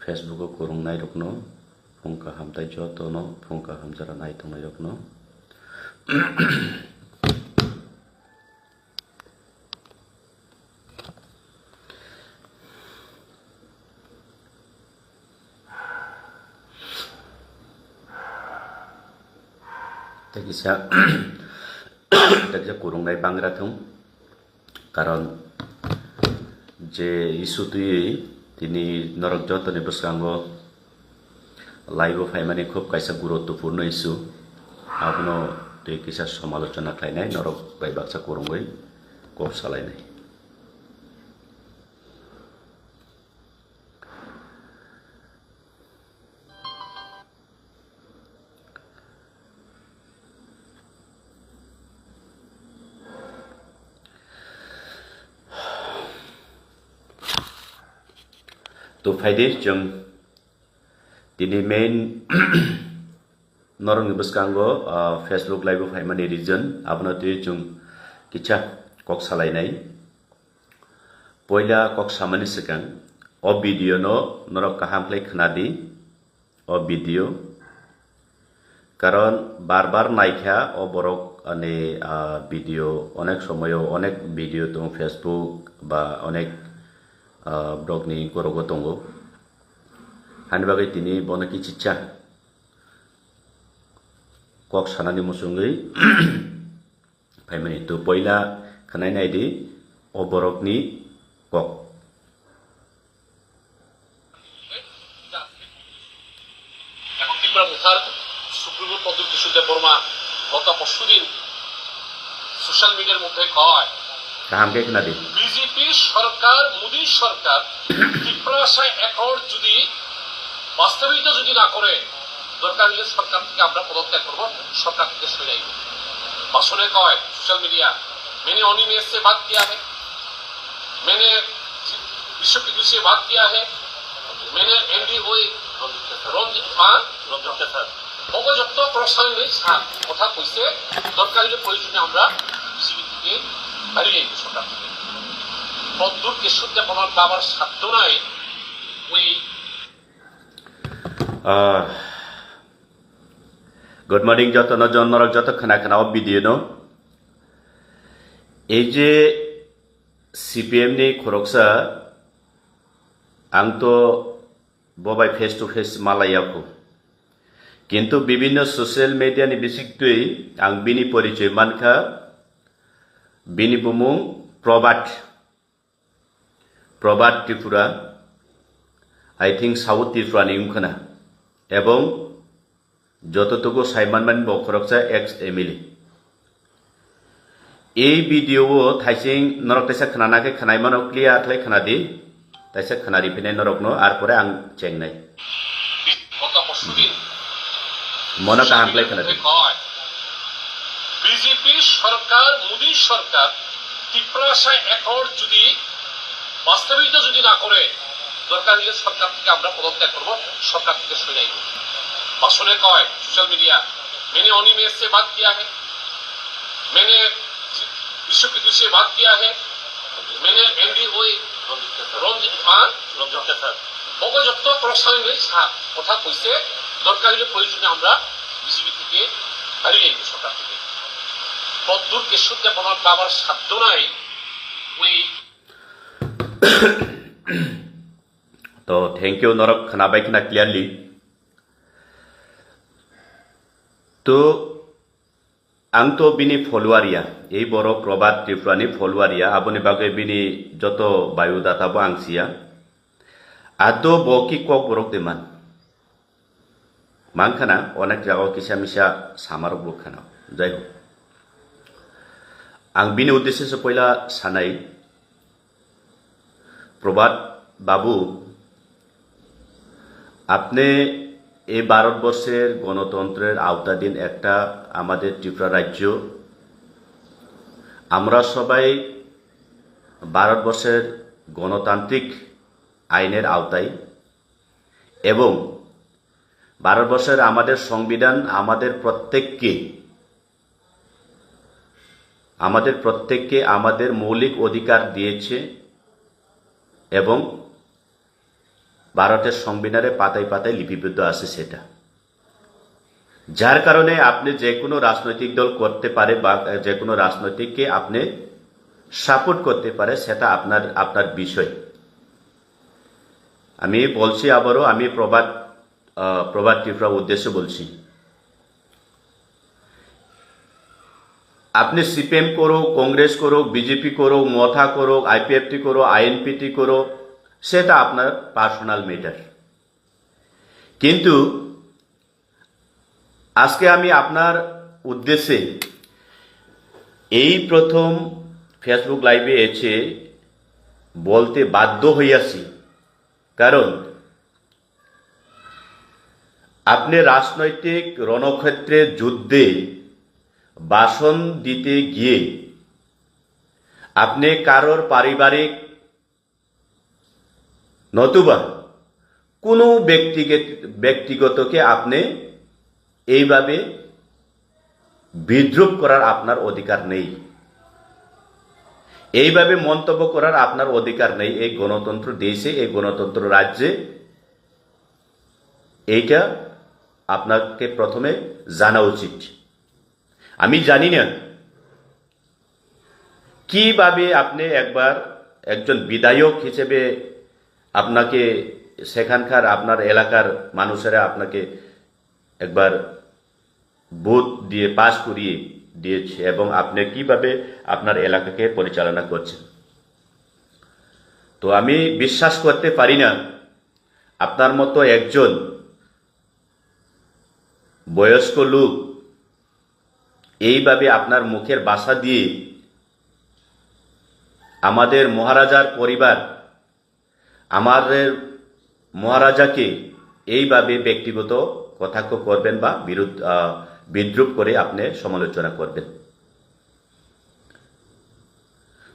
Facebook kurungnai rokno phungka hamtai jotono phungka hamjara nai tongnai rokno takisa kurungnai bangra thong karon je isu tui tini norok jotoni bwskango live faimani khub kaisa guruttopurno isu abono tui kisa samalochona khlainai norok bai baksa kurungoi kok salainai to faide jeng tini main norong bwskango Facebook live faimani reason abono tui jung kicha kok salainai poila kok samani sikang o video no norok kaham khlai khnadi o video karon barbar naikha o borok ani video onek somoyo onek video tong Facebook ba onek blog ni gorogo tongo hani bagai tini bono ki chicha kok sanani musungai faimani to poila khanai nai di o borok ni kok এখন Tripura মুখার supreme court পদক কিশোরদেব বর্মা গত পরশুদিন social মিডিয়ার মধ্যে কয় kaham ke khnadi BJP সরকার মোদী সরকার Tripura accord যদি বাস্তবায়িত যদি না করে দরকার হলে সরকার থেকে আমরা পদত্যাগ করব সরকার থেকে সরে যাইব ভাষণে কয় সোশ্যাল मीडिया मैंने ओनी से बात किया है मैंने विश्व की से बात किया है मैंने एनडीओ रंजित অবযুক্ত প্রশাসনিক কথা কইছে দরকার হলে প্রয়োজনে আমরা বিজেপি থেকে হারিয়ে যাইব সরকার থেকে পদ্মুর কেশবদেব বর্মার বাবার সাধ্য নাই ওই good morning joto no jon norok joto khana khana o video no ei je CPM ni khoroksa ang to bobai face to face malayako কিন্তু বিভিন্ন social media ni bisik tui ang bini porichoy mankha bini bumung probat Tripura I think South Tripura ni umkhana এবং যতটুকু সাইমানমান বখরকসা x MLA এই video থাইসিং নরক তাইসা খানানাকে খানাইমানো clear আখলাই খানাদি তাইসা খানারি ফিনাই নরকনো আর পরে আং চেংনাই গত পরশুদিন মনে কাহামলাই খানাদি বিজেপি সরকার মোদী সরকার ত্রিপুরা অ্যাকর্ড যদি বাস্তবায়িত যদি না করে দরকার হলে সরকার থেকে আমরা পদত্যাগ করব সরকার থেকে সরে যাইব भाषणे कय सोशल मीडिया मैंने ओनी से बात किया है मैंने विश्व की से बात किया है मैंने एनडीओ रंजित অবযুক্ত প্রশাসনিক কথা কইছে দরকার হলে প্রয়োজনে আমরা বিজেপি থেকে হারিয়ে যাইব সরকার থেকে পদ্মুর কেশবদেব বর্মার বাবার সাধ্য নাই ওই তো থ্যাংক ইউ নরক খানাবাই খানা ক্লিয়ারলি তো আং তো বিনি ফলোয়ারিয়া এই বড় প্রবাদ ত্রিপুরানি ফলোয়ারিয়া আপনি বাকে বিনি যত বায়ু দাতাবো আংসিয়া আদো বকি কক বরক দেমান মাংখানা অনেক জায়গা কিসা মিসা সামারক বখানা যাই হোক আং বিনি উদ্দেশ্যে পয়লা সানাই প্রবাদ বাবু আপনি এই ভারতবর্ষের গণতন্ত্রের আওতাধীন একটা আমাদের ত্রিপুরা রাজ্য আমরা সবাই ভারতবর্ষের গণতান্ত্রিক আইনের আওতায় এবং ভারতবর্ষের আমাদের সংবিধান আমাদের প্রত্যেককে আমাদের মৌলিক অধিকার দিয়েছে এবং ভারতের সংবিধানে পাতায় পাতায় লিপিবদ্ধ আছে সেটা। যার কারণে আপনি যে কোনো রাজনৈতিক দল করতে পারে বা যে কোনো রাজনৈতিককে আপনি সাপোর্ট করতে পারে, সেটা আপনার আপনার বিষয়। আমি বলছি আবারও, আমি প্রবাদ ত্রিপুরা উদ্দেশ্যে বলছি, আপনি সিপিএম করুক, কংগ্রেস করুক, বিজেপি করুক, মথা করুক, আইপিএফটি করুক, আইএনপিটি করুক, সেটা আপনার পার্সোনাল ম্যাটার। কিন্তু আজকে আমি আপনার উদ্দেশ্যে এই প্রথম ফেসবুক লাইভে এসে বলতে বাধ্য হইয়াছি, কারণ আপনি রাজনৈতিক রণক্ষেত্রে যুদ্ধে ভাষণ দিতে গিয়ে আপনি কারোর পারিবারিক নতুবা কোনো ব্যক্তিগতকে আপনি এইভাবে বিদ্রুপ করার আপনার অধিকার নেই, এইভাবে মন্তব্য করার আপনার অধিকার নেই। এই গণতন্ত্র দেশে, এই গণতন্ত্র রাজ্যে এইটা আপনাকে প্রথমে জানা উচিত। আমি জানি না কিভাবে আপনি একজন বিধায়ক হিসেবে আপনাকে সেখানকার আপনার এলাকার মানুষেরা আপনাকে একবার ভোট দিয়ে পাস করিয়ে দিয়েছে এবং আপনি কিভাবে আপনার এলাকাকে পরিচালনা করছেন। তো আমি বিশ্বাস করতে পারি না আপনার মতো একজন বয়স্ক লোক এইভাবে আপনার মুখের ভাষা দিয়ে আমাদের মহারাজার পরিবার, আমাদের মহারাজাকে এইভাবে ব্যক্তিগত কটাক্ষ করবেন বা বিদ্রুপ করে আপনি সমালোচনা করবেন।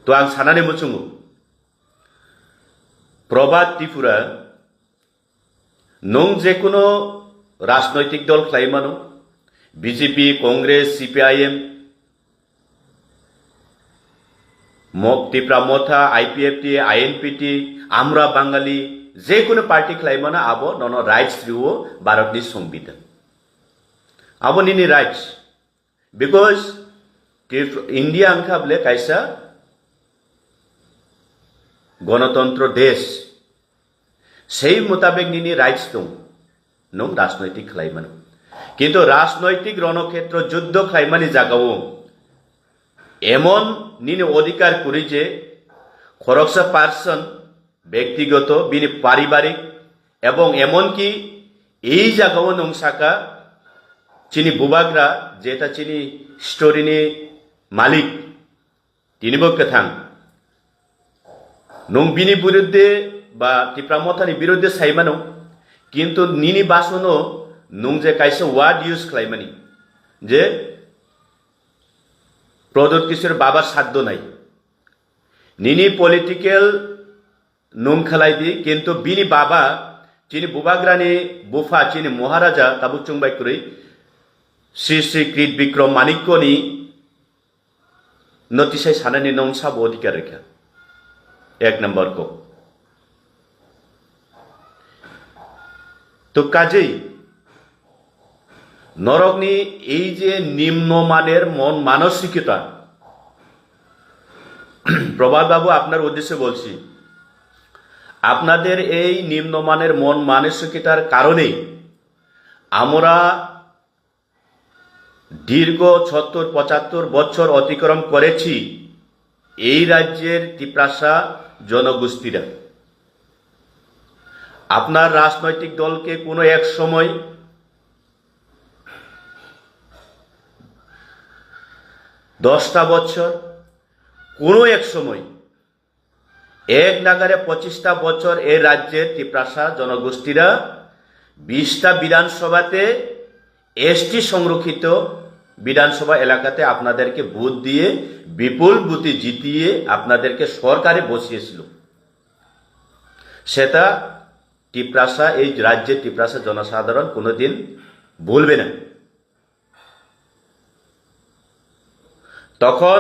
তো আং সানানে মুচুঙ্গু প্রবাদ ত্রিপুরা নং যে কোনো রাজনৈতিক দল খাইমানো, BJP, Congress, CPIM, Tripura Motha, IPFT, INPT, আমরা বাঙালি, যে কোনো পার্টি খাইমানো আবো নন রাইটস রিও ভারतनि संविधान আবো নিনি রাইটস, বিকজ ইন্ডিয়া আংখাবলে কাইসা গণতন্ত্র দেশ, সেই মোতাবেক নিনি রাইটস দं নং রাজনৈতিক খাইমানো। কিন্তু রাজনৈতিক রণক্ষেত্র যুদ্ধ খাইমানি জাগাও এমন নিনি অধিকার করি যে খরকসা পার্সন ব্যক্তিগত বিনি পারিবারিক এবং এমনকি এই জায়গাও নংসাকা চিনি বুবাগ্রা যেটা চিনি স্টোরিনি মালিক তিনিবো কেথাং নং বিনি বিরুদ্ধে বা ত্রিপ্রামথানি বিরুদ্ধে সাইমানো, কিন্তু নিনি বাসনো নং যে কাইসে ওয়ার্ড ইউজ খাইমানি যে প্রদোত কিশোর বাবার সাধ্য নাই, নিনি পলিটিক্যাল নুং খালাই দি, কিন্তু বিনি বাবা চিনি বুবাগ্রানি বুফা চিনি মহারাজা তাবুচুংবাই কুরি শ্রী শ্রী কৃত বিক্রম মানিক্যনি নতিসাই সানানি নং সাব অধিকার রেখা এক নম্বর কো। তো কাজেই নরকনি এই যে নিম্নমানের মন মানসিকতা, প্রভাত বাবু আপনার উদ্দেশ্যে বলছি, আপনাদের এই নিম্নমানের মন মানসিকতার কারণে আমরা দীর্ঘ ৭০-৭৫ বছর অতিক্রম করেছি এই রাজ্যের ত্রিপ্রাসা জনগোষ্ঠীরা। আপনার রাজনৈতিক দলকে কোনো এক সময় দশটা বছর, কোনো এক সময় এক নাগারে ২৫টা বছর এই রাজ্যের ত্রিপ্রাসা জনগোষ্ঠীরা ২০টা বিধানসভাতে এসটি সংরক্ষিত বিধানসভা এলাকাতে আপনাদেরকে ভোট দিয়ে বিপুল ভোটে জিতিয়ে আপনাদেরকে সরকারে বসিয়েছিল। সেটা ত্রিপ্রাসা, এই রাজ্যের ত্রিপ্রাসা জনসাধারণ কোনোদিন ভুলবে না। তখন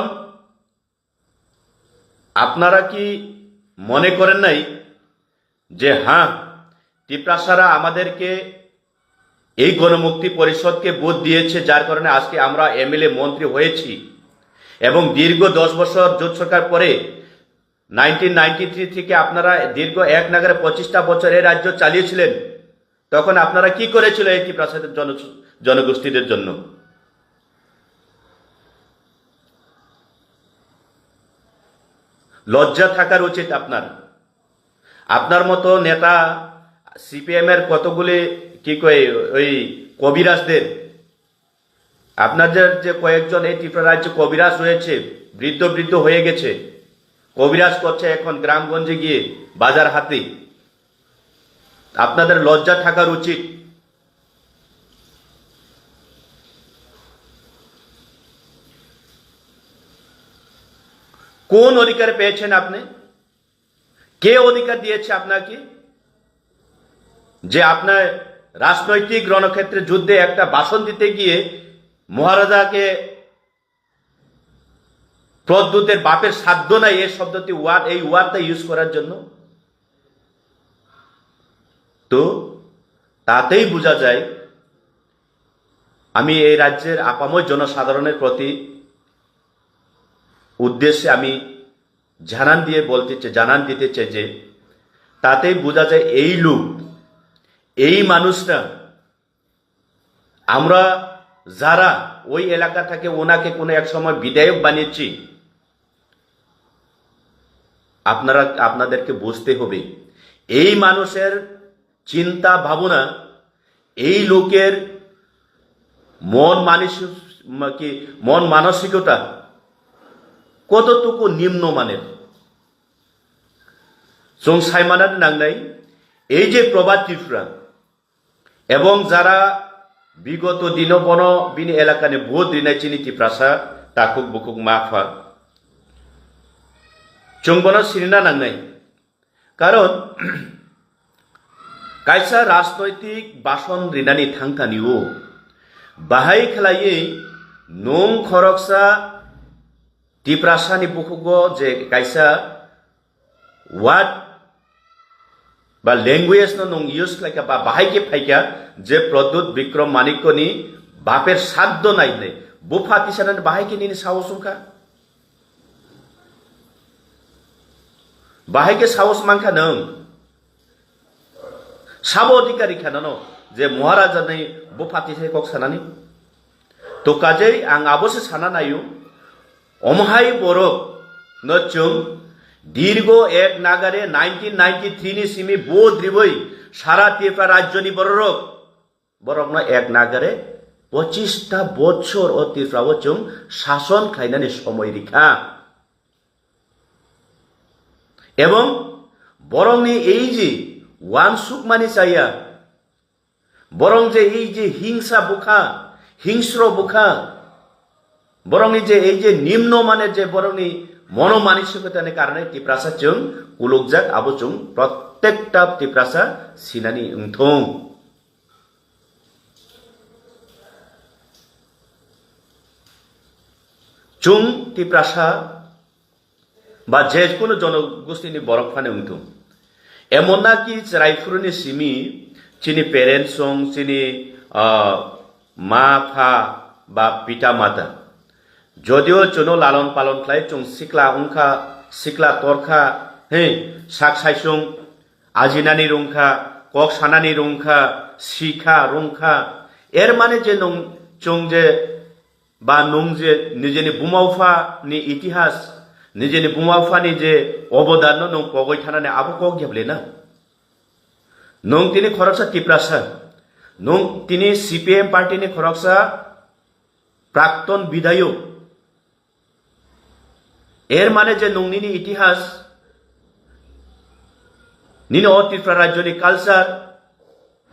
আপনারা কি মনে করেন নাই যে হ্যাঁ, টিপ্রাসারা আমাদেরকে এই গণমুক্তি পরিষদকে ভোট দিয়েছে, যার কারণে আজকে আমরা এমএলএ মন্ত্রী হয়েছি। এবং দীর্ঘ 10 বছর জোট সরকার পরে 1993 থেকে আপনারা দীর্ঘ এক নাগারে 25টা বছর এই রাজ্য চালিয়েছিলেন। তখন আপনারা কি করেছিল এই টিপ্রাসাদের জনগোষ্ঠীদের জন্য? লজ্জা থাকার উচিত আপনার। আপনার মতো নেতা সিপিএম এর কতগুলি কি কয় ওই কবিরাজদের, আপনাদের যে কয়েকজন এই ত্রিপুরা রাজ্যে কবিরাজ রয়েছে, বৃদ্ধ বৃদ্ধ হয়ে গেছে, কবিরাজ করছে এখন গ্রামগঞ্জে গিয়ে বাজার হাতে। আপনাদের লজ্জা থাকার উচিত। কোন অধিকার পেয়েছেন আপনি? কে অধিকার দিয়েছে আপনাকে যে আপনার রাজনৈতিক রণক্ষেত্রে যুদ্ধে একটা ভাষণ দিতে গিয়ে মহারাজাকে প্রদ্যুতের বাপের সাধ্য নাই এই শব্দটি এই ওয়ার্ডটা ইউজ করার জন্য? তো তাতেই বোঝা যায় আমি এই রাজ্যের আপামর জনসাধারণের প্রতি উদ্দেশ্যে আমি জানান দিতে চাই যে তাতেই বোঝা যায় এই লোক, এই মানুষটা, আমরা যারা ওই এলাকা থেকে ওনাকে কোনো এক সময় বিধায়ক বানিয়েছি, আপনাদেরকে বুঝতে হবে এই মানুষের চিন্তা ভাবনা, এই লোকের মন মানসিকতা কতটুকু নিম্নমানের। সংসাইমানার নাংনাই এই যে প্রবাদ ত্রিপুরা এবং যারা বিগত দিন বন বিনি এলাকানে ভোট রিনাই চিনি ত্রিপ্রাসা তাকুক বুকুক মাফা চুংবন সিরিনা নাংনাই। কারণ কাইসা রাজনৈতিক বাসন রিনানি থাংতানিও বাহাই খেলাই नं খরকসা ত্রিপ্রাসানি বুকুগ যে কাইসা ওয়ার্ড বা ল্যাঙ্গুয়েজ नं ইউজ খাইকা বা বাহাইকে ফাইকা যে প্রদ্যুৎ বিক্রম মানিক্যনি বাপের সাধ্য নাই নাই বুফা তিসানানি বাহাইকে নিনি সাহসংখা বাহাইকে সাহস মাংখা नों সাব অধিকারী খানানো যে মহারাজানি বুফা তিসাই কক সানানি। তো কাজেই আং আবসে সানা নাইও অমহাই বরক নচুং দীর্ঘ এক নাগারে 1993 নি সিমি বোধ রিবই সারা ত্রিপুরা রাজ্যনি বড়রক বরক না এক নাগারে 25টা বছর ও ত্রিপুরা চুং শাসন খাইনানি সময় রেখা। এবং বরংনি এই যে ওয়ানসুক মানি চাইয়া বরং যে এই যে হিংসা বুখা হিংস্র বুখা বরংনি যে এই যে নিম্নমানের যে বরংনি মনোমানসিকতার কারণে ত্রিপ্রাসা চুং কুলুকজাক আবো চুং প্রত্যেকটা ত্রিপ্রাসা সিনানি উংথং। চুং ত্রিপ্রাসা বা যে কোনো জনগোষ্ঠীনি বরফানে উংথং এমন নাকি রায়পুরনি সিমি চিনি পেরেন্টস সং চিনি মা ফা বা পিতা মাতা যদিও চুনো লালন পালন খাই চুং সিকলা উংখা সিকলা তরখা সাক সাইসুং আজিনানি রুংখা কক সানানি রুংখা শিখা রুংখা এর মানে যে নং চুং যে বা নং যে নিজেনি বুমাউফা নি ইতিহাস নিজেনি বুমাউফা নি যে অবদান নং পগৈ থানানে আবো কক গেবলে না। নং তিনি খরকসা ত্রিপ্রাসা নং তিনি সিপিএম পার্টিনি খরকসা প্রাক্তন বিধায়ক। এর মানে যে নংনিনি ইতিহাস নিনি অ ত্রিপুরা রাজ্যনি কালচার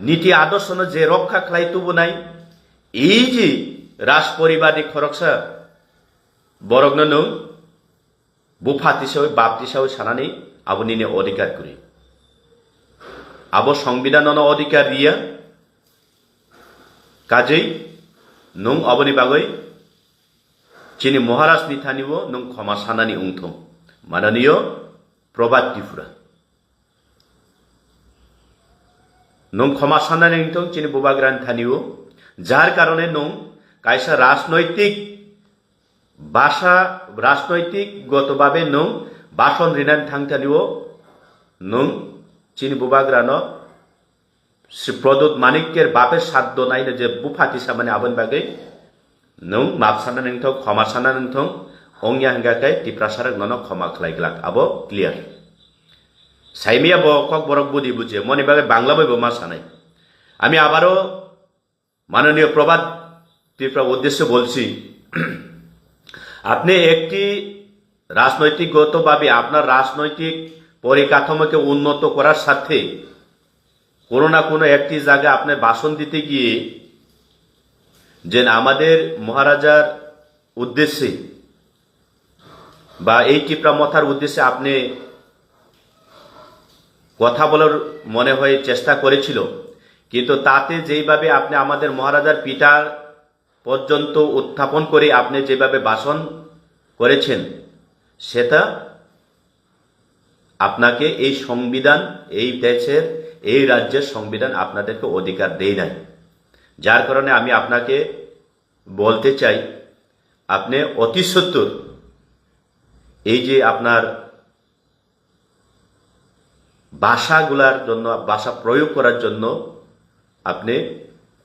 নীতি আদর্শ যে রক্ষা খাই তুবো নাই এই যে রাজ পরিবারনি খরকসা বরগ্ন নং বুফা তিসাও বাপ তিসাও সানানি আবো নিনে অধিকার করি আবো সংবিধান অধিকার রিয়া কাজেই নং অবনি বাগৈ চিনি মহারাজ নিথানিব নং ক্ষমা সানানি উংথম মাননীয় প্রবাদ ত্রিপুরা। নং ক্ষমা সান্নানি নং চিনি বুবাগ্রান থানিও যার কারণে নং কাইসা রাজনৈতিকগতভাবে নং বাসন রিনান থাংথানিও নং চিনি বুবাগ্রানো শ্রী প্রদোত মানিকের বাপের সাধ্য নাইনে যে বুফাতি সামানে আবন বাগै নং মাপ সান্না নংথং ক্ষমা সান্না নংথং অংয়া হাঙ্গাকাই টিপ্রাসারক ননক ক্ষমা খালাইগ্লাক আবো ক্লিয়ার সাইমিয়া বকক বরক বুঝি বুঝে মনে বাগে বাংলা বইব মা সানাই আমি আবারও মাননীয় প্রবাদ ত্রিপুরা উদ্দেশ্যে বলছি আপনি একটি রাজনৈতিকগতভাবে আপনার রাজনৈতিক পরিকাঠামোকে উন্নত করার সাথে কোনো না কোনো একটি জায়গায় আপনি ভাষণ দিতে গিয়ে যে আমাদের মহারাজার উদ্দেশ্যে বা এই টিপ্রা মথার উদ্দেশ্যে আপনি কথা বলার মনে হয় চেষ্টা করেছিল, কিন্তু তাতে যেইভাবে আপনি আমাদের মহারাজার পিতা পর্যন্ত উত্থাপন করে আপনি যেভাবে ভাষণ করেছেন সেটা আপনাকে এই সংবিধান, এই দেশের এই রাজ্যের সংবিধান আপনাদেরকে অধিকার দেয় নাই। যার কারণে আমি আপনাকে বলতে চাই আপনি অতি সত্বর এই যে আপনার ভাষাগুলার জন্য, ভাষা প্রয়োগ করার জন্য আপনি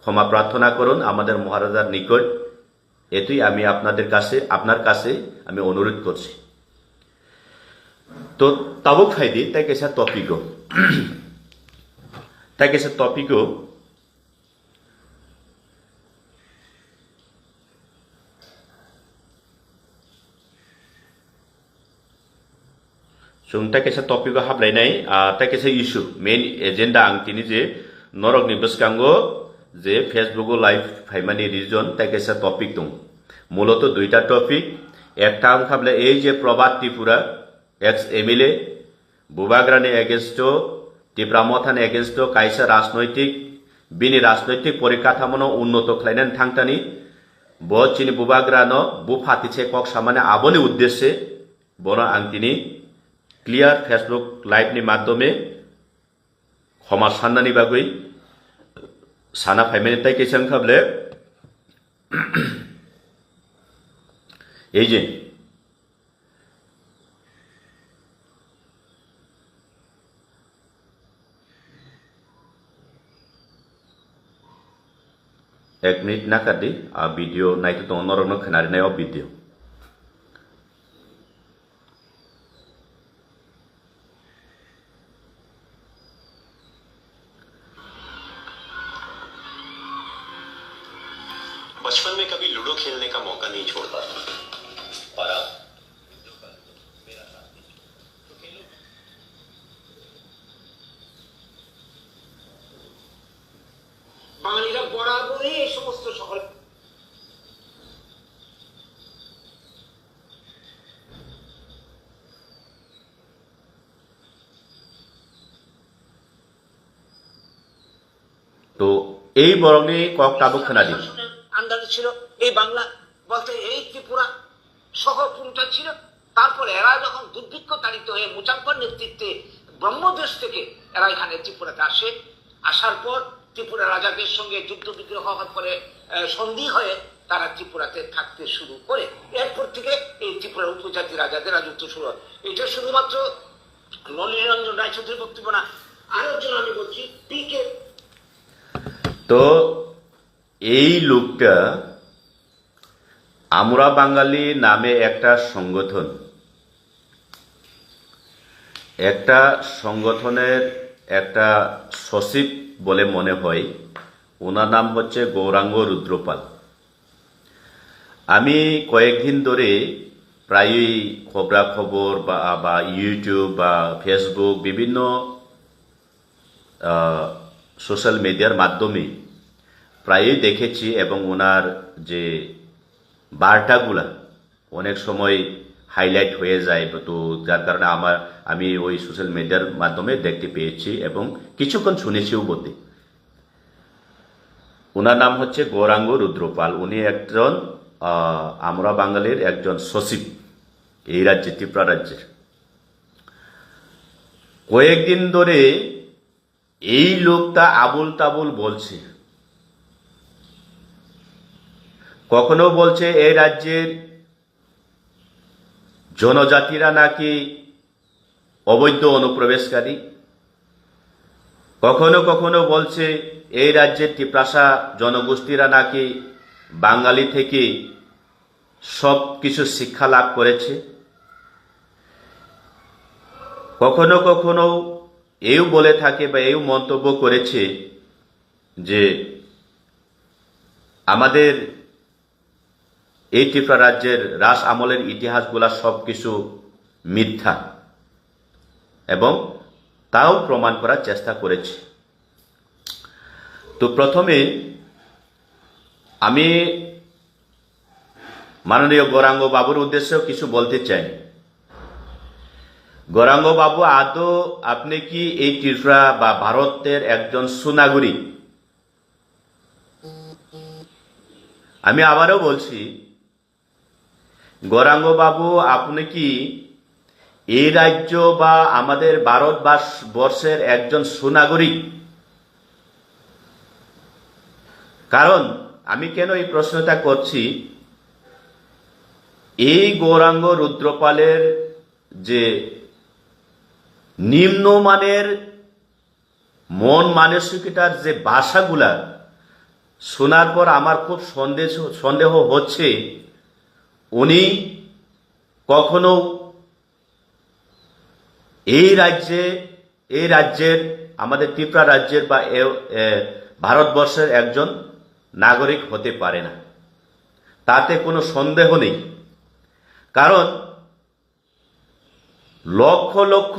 ক্ষমা প্রার্থনা করুন আমাদের মহারাজার নিকট। এটাই আমি আপনার কাছে আমি অনুরোধ করছি। তো তাবুক ফাইদি তাই কেসা টপিকও जों ताकेसा टपिक हाबलायनाय ताकेसा इशू मेन एजेंडा आं तिनि जे नरकनि बसकांगो जे फेसबुक लाइव फाइमानि रिजन ताकेसा टपिक दं मूলত दुईटा टपिक एकटा आं हाबले এই যে প্রবাদ ত্রিপুরা एक्स एमएलए बुबाग्रानि एगेन्स्ट ত্রিপুরা মথাनि एगेन्स्ट कायसा राजनैतिक बिनि राजनैतिक परिकाठामोनो उन्नत खालायनानै थांतानि ब चिनि बुबाग्रानो बु फातिसे कक सामाने आबोनि उद्देश्य बनो आं तिनि क्लियर फेसबुक लाइव नि माध्यमे क्षमा सान्नानि बागै साना फाइमानि ताइ केसां खाबले এই যে एक मिनिट नाकादि भिडियो नायतो दङ नरकनो खोनारिनायाव भिडियो बचपन में कभी लूडो खेलने का मौका नहीं छोड़ता और अब বাঙালিরা বরাবরই এই সমস্ত সকল তো এই বরংনি কক তাবুক खोनादि আন্দাজে ছিল এই বাংলা বলতে এই ত্রিপুরা সহ পুরোটা ছিল। তারপর এরা যখন দুর্ভিক্ষ তাড়িত হয়ে মুচাম্পার নেতৃত্বে ব্রহ্মদেশ থেকে এরা এখানে ত্রিপুরাতে আসে, আসার পর ত্রিপুরা রাজাদের সঙ্গে যুদ্ধ বিগ্রহ হওয়ার পরে সন্ধি হয়ে তারা ত্রিপুরাতে থাকতে শুরু করে। এরপর থেকে এই ত্রিপুরা উপজাতি রাজাদের রাজত্ব শুরু হয়। এটা শুধুমাত্র নলিনীরঞ্জন রায়চৌধুরীর বক্তব্য না, আরেকজন আমি বলছি পিকে। তো এই লোকটা আমরা বাঙালি নামে একটা সংগঠনের একটা সচিব বলে মনে হয়। ওনার নাম হচ্ছে গৌরাঙ্গ রুদ্রপাল। আমি কয়েকদিন ধরে প্রায়ই খবরাখবর বা ইউটিউব বা ফেসবুক বিভিন্ন সোশ্যাল মিডিয়ার মাধ্যমে প্রায়ই দেখেছি এবং ওনার যে বার্তাগুলা অনেক সময় হাইলাইট হয়ে যায়। তো যার কারণে আমি ওই সোশ্যাল মিডিয়ার মাধ্যমে দেখতে পেয়েছি এবং কিছুক্ষণ শুনেছিও বলতে। ওনার নাম হচ্ছে গৌরাঙ্গ রুদ্রপাল। উনি একজন আমরা বাঙালির একজন সচিব এই রাজ্যে, ত্রিপুরা রাজ্যের। কয়েকদিন ধরে এই লোকটা আবুল তাবুল বলছে। কখনো বলছে এই রাজ্যের জনজাতিরা নাকি অবৈধ অনুপ্রবেশকারী, কখনো কখনো বলছে এই রাজ্যের টিপ্রাসা জনগোষ্ঠীরা নাকি বাঙালি থেকে সব কিছু শিক্ষা লাভ করেছে। কখনো কখনো এও বলে থাকে বা এও মন্তব্য করেছে যে আমাদের এই ত্রিপুরা রাজ্যের রাস আমলের ইতিহাসগুলা সব কিছু মিথ্যা, এবং তাও প্রমাণ করার চেষ্টা করেছে। তো প্রথমে আমি মাননীয় গৌরাঙ্গ বাবুর উদ্দেশ্যেও কিছু বলতে চাই। গৌরাঙ্গ বাবু, আদৌ আপনি কি এই ত্রিপুরা বা ভারতের একজন সুনাগরিক? আমি আবারও বলছি, গৌরাঙ্গ বাবু, আপনি কি এই রাজ্য বা আমাদের ভারতবর্ষের একজন সুনাগরিক? কারণ আমি কেন এই প্রশ্নটা করছি, এই গৌরাঙ্গ রুদ্রপালের যে নিম্নমানের মন মানসিকতার যে ভাষাগুলা শোনার পর আমার খুব সন্দেহ হচ্ছে উনি কখনো এই রাজ্যের আমাদের ত্রিপুরা রাজ্যের বা ভারতবর্ষের একজন নাগরিক হতে পারে না, তাতে কোনো সন্দেহ নেই। কারণ লক্ষ লক্ষ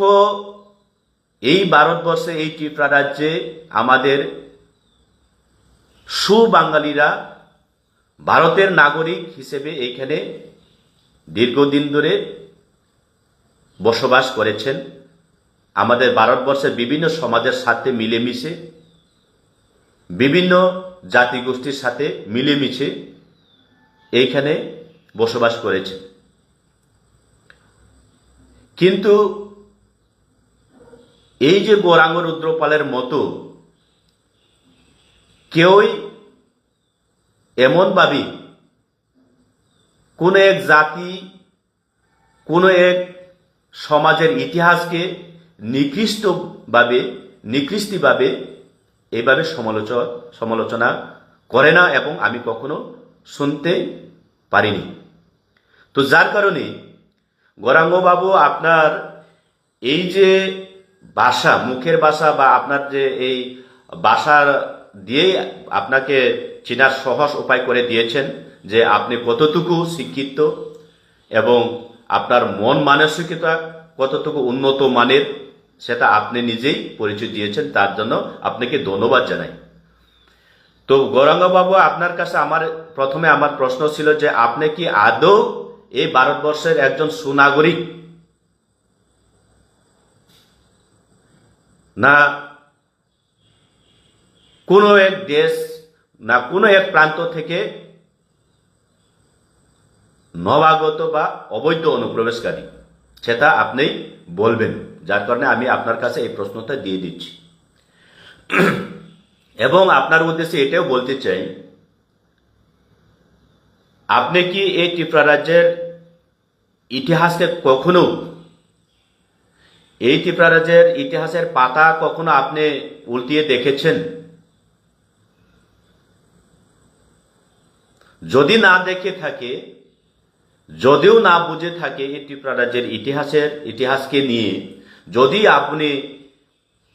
এই ভারতবর্ষে এই ত্রিপুরা রাজ্যে আমাদের সুবাঙালিরা ভারতের নাগরিক হিসেবে এইখানে দীর্ঘদিন ধরে বসবাস করেছেন। আমাদের ভারতবর্ষের বিভিন্ন সমাজের সাথে মিলেমিশে, বিভিন্ন জাতিগোষ্ঠীর সাথে মিলেমিশে এইখানে বসবাস করেছেন। কিন্তু এই যে গৌরাঙ্গ রুদ্রপালের মতো কেউই এমনভাবে কোনো এক জাতি, কোনো এক সমাজের ইতিহাসকে নিকৃষ্টিভাবে এইভাবে সমালোচনা করে না, এবং আমি কখনো শুনতে পারিনি। তো যার কারণে গৌরাঙ্গবাবু, আপনার এই যে ভাষা, মুখের ভাষা বা আপনার যে এই ভাষা দিয়েই আপনাকে চেনার সহজ উপায় করে দিয়েছেন যে আপনি কতটুকু শিক্ষিত এবং আপনার মন মানসিকতা কতটুকু উন্নত মানের, সেটা আপনি নিজেই পরিচয় দিয়েছেন। তার জন্য আপনাকে ধন্যবাদ জানাই। তো গৌরাঙ্গবাবু, আপনার কাছে প্রথমে আমার প্রশ্ন ছিল যে আপনি কি আদৌ এই ভারতবর্ষের একজন সুনাগরিক, না কোনো এক দেশ না কোনো এক প্রান্ত থেকে নবাগত বা অবৈধ অনুপ্রবেশকারী, সেটা আপনি বলবেন। যার কারণে আমি আপনার কাছে এই প্রশ্নটা দিয়ে দিচ্ছি। এবং আপনার উদ্দেশ্যে এটাও বলতে চাই, আপনি কি এই ত্রিপুরা রাজ্যের ইতিহাসকে কখনো, এই ত্রিপুরা রাজ্যের ইতিহাসের পাতা কখনো আপনি উল্টিয়ে দেখেছেন? যদি না দেখে থাকে, যদিও না বুঝে থাকে এই ত্রিপুরা রাজ্যের ইতিহাসকে নিয়ে, যদি আপনি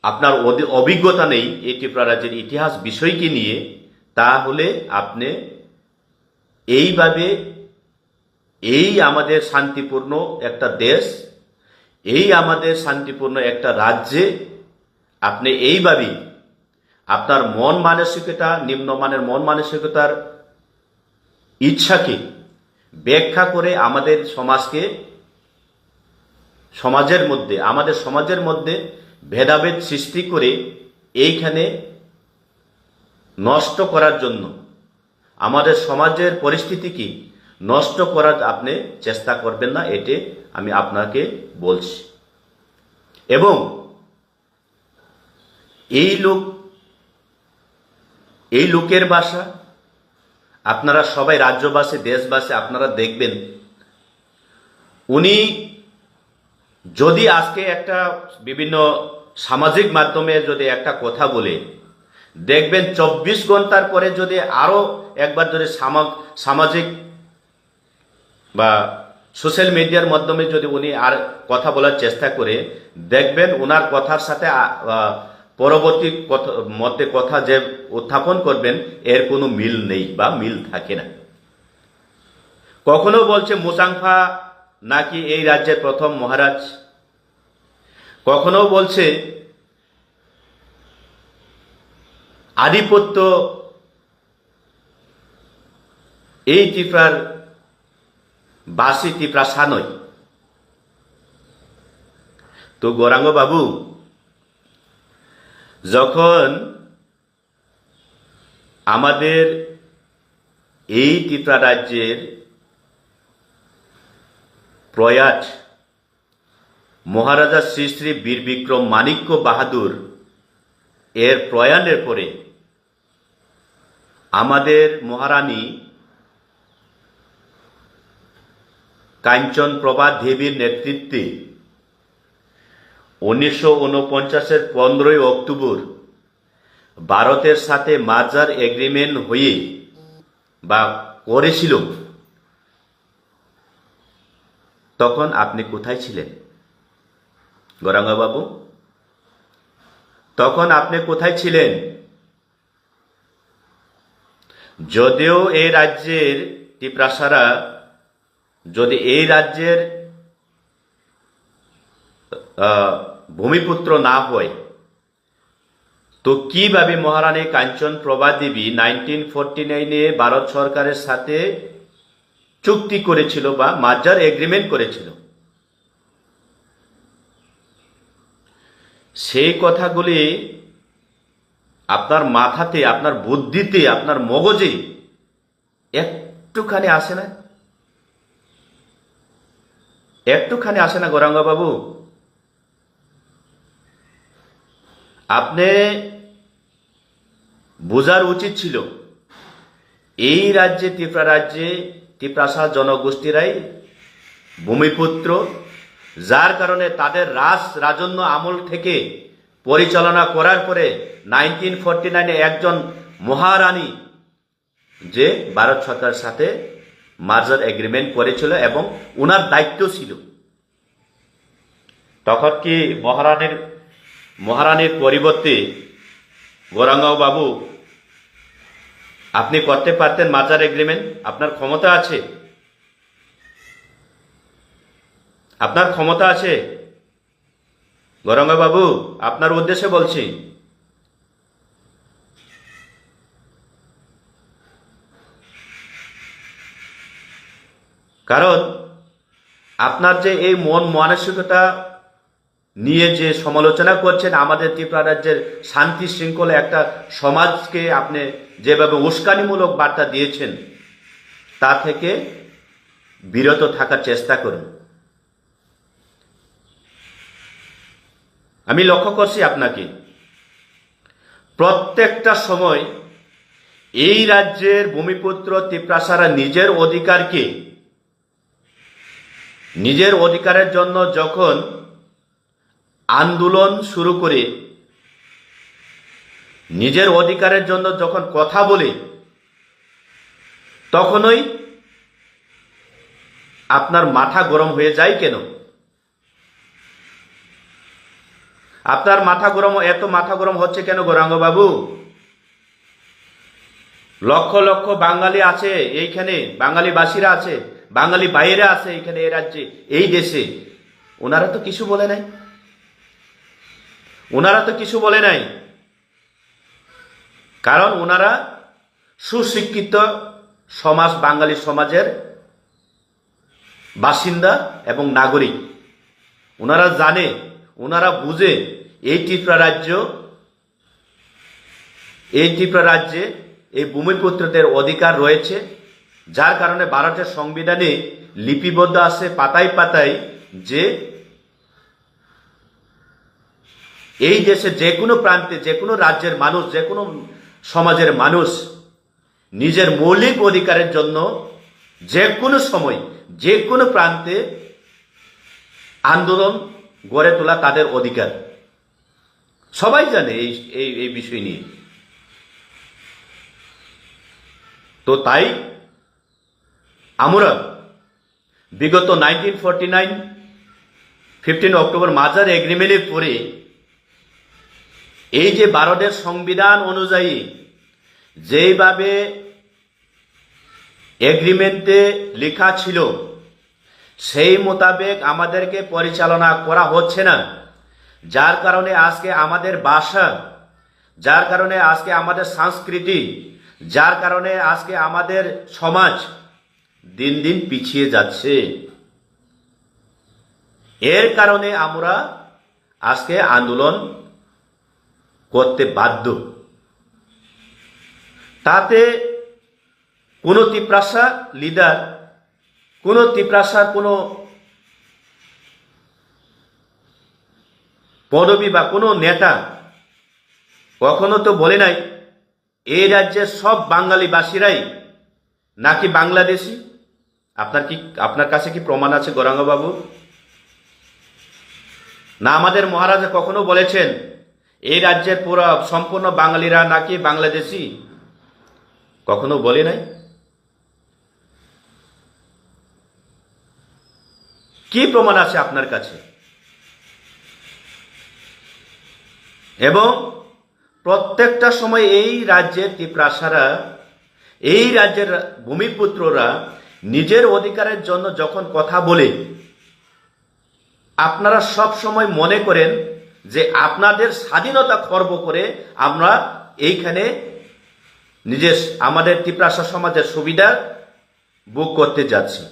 আপনার অভিজ্ঞতা নেই এই ত্রিপুরা রাজ্যের ইতিহাস বিষয়কে নিয়ে, তাহলে আপনি এইভাবে এই আমাদের শান্তিপূর্ণ একটা দেশ, এই আমাদের শান্তিপূর্ণ একটা রাজ্যে আপনি এইভাবেই আপনার মন মানসিকতা, নিম্নমানের মন মানসিকতার ইচ্ছাকে ব্যাখ্যা করে আমাদের সমাজের মধ্যে ভেদাভেদ সৃষ্টি করে এইখানে নষ্ট করার জন্য, আমাদের সমাজের পরিস্থিতিকে নষ্ট করার আপনি চেষ্টা করবেন না, এতে আমি আপনাকে বলছি। এবং এই লোকের ভাষা আপনারা সবাই রাজ্যবাসী, দেশবাসী আপনারা দেখবেন, উনি যদি আজকে একটা বিভিন্ন সামাজিক মাধ্যমে যদি একটা কথা বলে, দেখবেন 24 ঘন্টার পরে যদি আরো একবার যদি সামাজিক বা সোশ্যাল মিডিয়ার মাধ্যমে যদি উনি আর কথা বলার চেষ্টা করে, দেখবেন ওনার কথার সাথে পরবর্তী মধ্যে কথা যে উত্থাপন করবেন এর কোনো মিল নেই বা মিল থাকে না। কখনো বলছে মুচাংফা নাকি এই রাজ্যের প্রথম মহারাজ, কখনো বলছে আধিপত্য এই ত্রিপুরার বাসী ত্রিপুরা সানই। তো গৌরাঙ্গ বাবু, যখন আমাদের এই ত্রিপুরা রাজ্যের প্রয়াত মহারাজা শ্রী শ্রী বীর বিক্রম মাণিক্য বাহাদুর এর প্রয়াণের পরে আমাদের মহারানী কাঞ্চন প্রভা দেবীর নেতৃত্বে 1949-এর 15ই অক্টোবর ভারতের সাথে মার্জার এগ্রিমেন্ট হয়ে বা করেছিল, তখন আপনি কোথায় ছিলেন গৌরাঙ্গ বাবু? তখন আপনি কোথায় ছিলেন? যদিও এই রাজ্যের ত্রিপুরাসারা যদি এই রাজ্যের ভূমিপুত্র না হয়, তো কিভাবে মহারানী কাঞ্চন প্রভা দেবী 1949-এ ভারত সরকারের সাথে চুক্তি করেছিল বা মার্জার এগ্রিমেন্ট করেছিল? সেই কথাগুলি আপনার মাথাতে, আপনার বুদ্ধিতে, আপনার মগজে একটুখানি আসে না? একটুখানি আসে না গৌরাঙ্গ বাবু? আপনি বোঝার উচিত ছিল এই রাজ্যে, ত্রিপুরা রাজ্যে ত্রিপুরাসা জনগোষ্ঠীরাই ভূমিপুত্র, যার কারণে তাদের রাজন্য আমল থেকে পরিচালনা করার পরে 1949-এ একজন মহারানী যে ভারত সরকারের সাথে মার্জার এগ্রিমেন্ট করেছিল এবং ওনার দায়িত্ব ছিল। তখন কি মহারানীর পরিবর্তে গৌরাঙ্গ বাবু আপনি করতে পারতেন মার্জার এগ্রিমেন্ট? আপনার ক্ষমতা আছে, আপনার ক্ষমতা আছে গৌরাঙ্গ বাবু, আপনার উদ্দেশ্যে বলছি। কারণ আপনার যে এই মন মানসিকতা নিয়ে যে সমালোচনা করছেন, আমাদের ত্রিপুরা রাজ্যের শান্তি শৃঙ্খলা একটা সমাজকে আপনি যেভাবে উস্কানিমূলক বার্তা দিয়েছেন, তা থেকে বিরত থাকার চেষ্টা করুন। আমি লক্ষ্য করছি আপনাকে প্রত্যেকটা সময় এই রাজ্যের ভূমিপুত্র ত্রিপুরাসারা নিজের অধিকারের জন্য যখন আন্দোলন শুরু করে, নিজের অধিকারের জন্য যখন কথা বলে, তখনই আপনার মাথা গরম হয়ে যায় কেন? আপনার এত মাথা গরম হচ্ছে কেন গৌরাঙ্গ বাবু? লক্ষ লক্ষ বাঙালি আছে এইখানে, বাঙালিবাসীরা আছে, বাঙালি বাইরে আছে এইখানে, এই রাজ্যে, এই দেশে। ওনারা তো কিছু বলে নাই, ওনারা তো কিছু বলে নাই, কারণ ওনারা সুশিক্ষিত সমাজ, বাঙালি সমাজের বাসিন্দা এবং নাগরিক। ওনারা জানে, ওনারা বুঝে এই ত্রিপুরা রাজ্যে এই ভূমিপুত্রদের অধিকার রয়েছে, যার কারণে ভারতের সংবিধানে লিপিবদ্ধ আছে পাতায় পাতায় যে এই দেশে যে কোনো প্রান্তে, যে কোনো রাজ্যের মানুষ, যে কোনো সমাজের মানুষ নিজের মৌলিক অধিকারের জন্য যে কোনো সময়, যে কোনো প্রান্তে আন্দোলন গড়ে তোলা তাদের অধিকার। সবাই জানে এই বিষয় নিয়ে। তো তাই আমরা বিগত 1949 15 অক্টোবর মাজার এগ্রিমেন্টের পরে এই যে ভারতের সংবিধান অনুযায়ী যেইভাবে এগ্রিমেন্টে লেখা ছিল সেই মোতাবেক আমাদেরকে পরিচালনা করা হচ্ছে না, যার কারণে আজকে আমাদের ভাষা, যার কারণে আজকে আমাদের সংস্কৃতি, যার কারণে আজকে আমাদের সমাজ দিন দিন পিছিয়ে যাচ্ছে। এর কারণে আমরা আজকে আন্দোলন করতে বাধ্য। তাতে কোনো তিপ্রাসা লিডার, কোনো তিপ্রাসার কোনো পদবী বা কোনো নেতা কখনো তো বলে নাই এই রাজ্যের সব বাঙালিবাসীরাই নাকি বাংলাদেশি। আপনার কাছে কি প্রমাণ আছে গৌরাঙ্গবাবু? না আমাদের মহারাজা কখনো বলেছেন এই রাজ্যের পুরো সম্পূর্ণ বাঙালিরা নাকি বাংলাদেশি? কখনো বলে নাই। কি প্রমাণ আছে আপনার কাছে? এবং প্রত্যেকটা সময় এই রাজ্যের তিপ্রাসারা, এই রাজ্যের ভূমিপুত্ররা নিজের অধিকারের জন্য যখন কথা বলে, আপনারা সব সময় মনে করেন যে আপনাদের স্বাধীনতা খর্ব করে আমরা এইখানে আমাদের তিপ্রাসা সমাজের সুবিধা ভোগ করতে যাচ্ছি।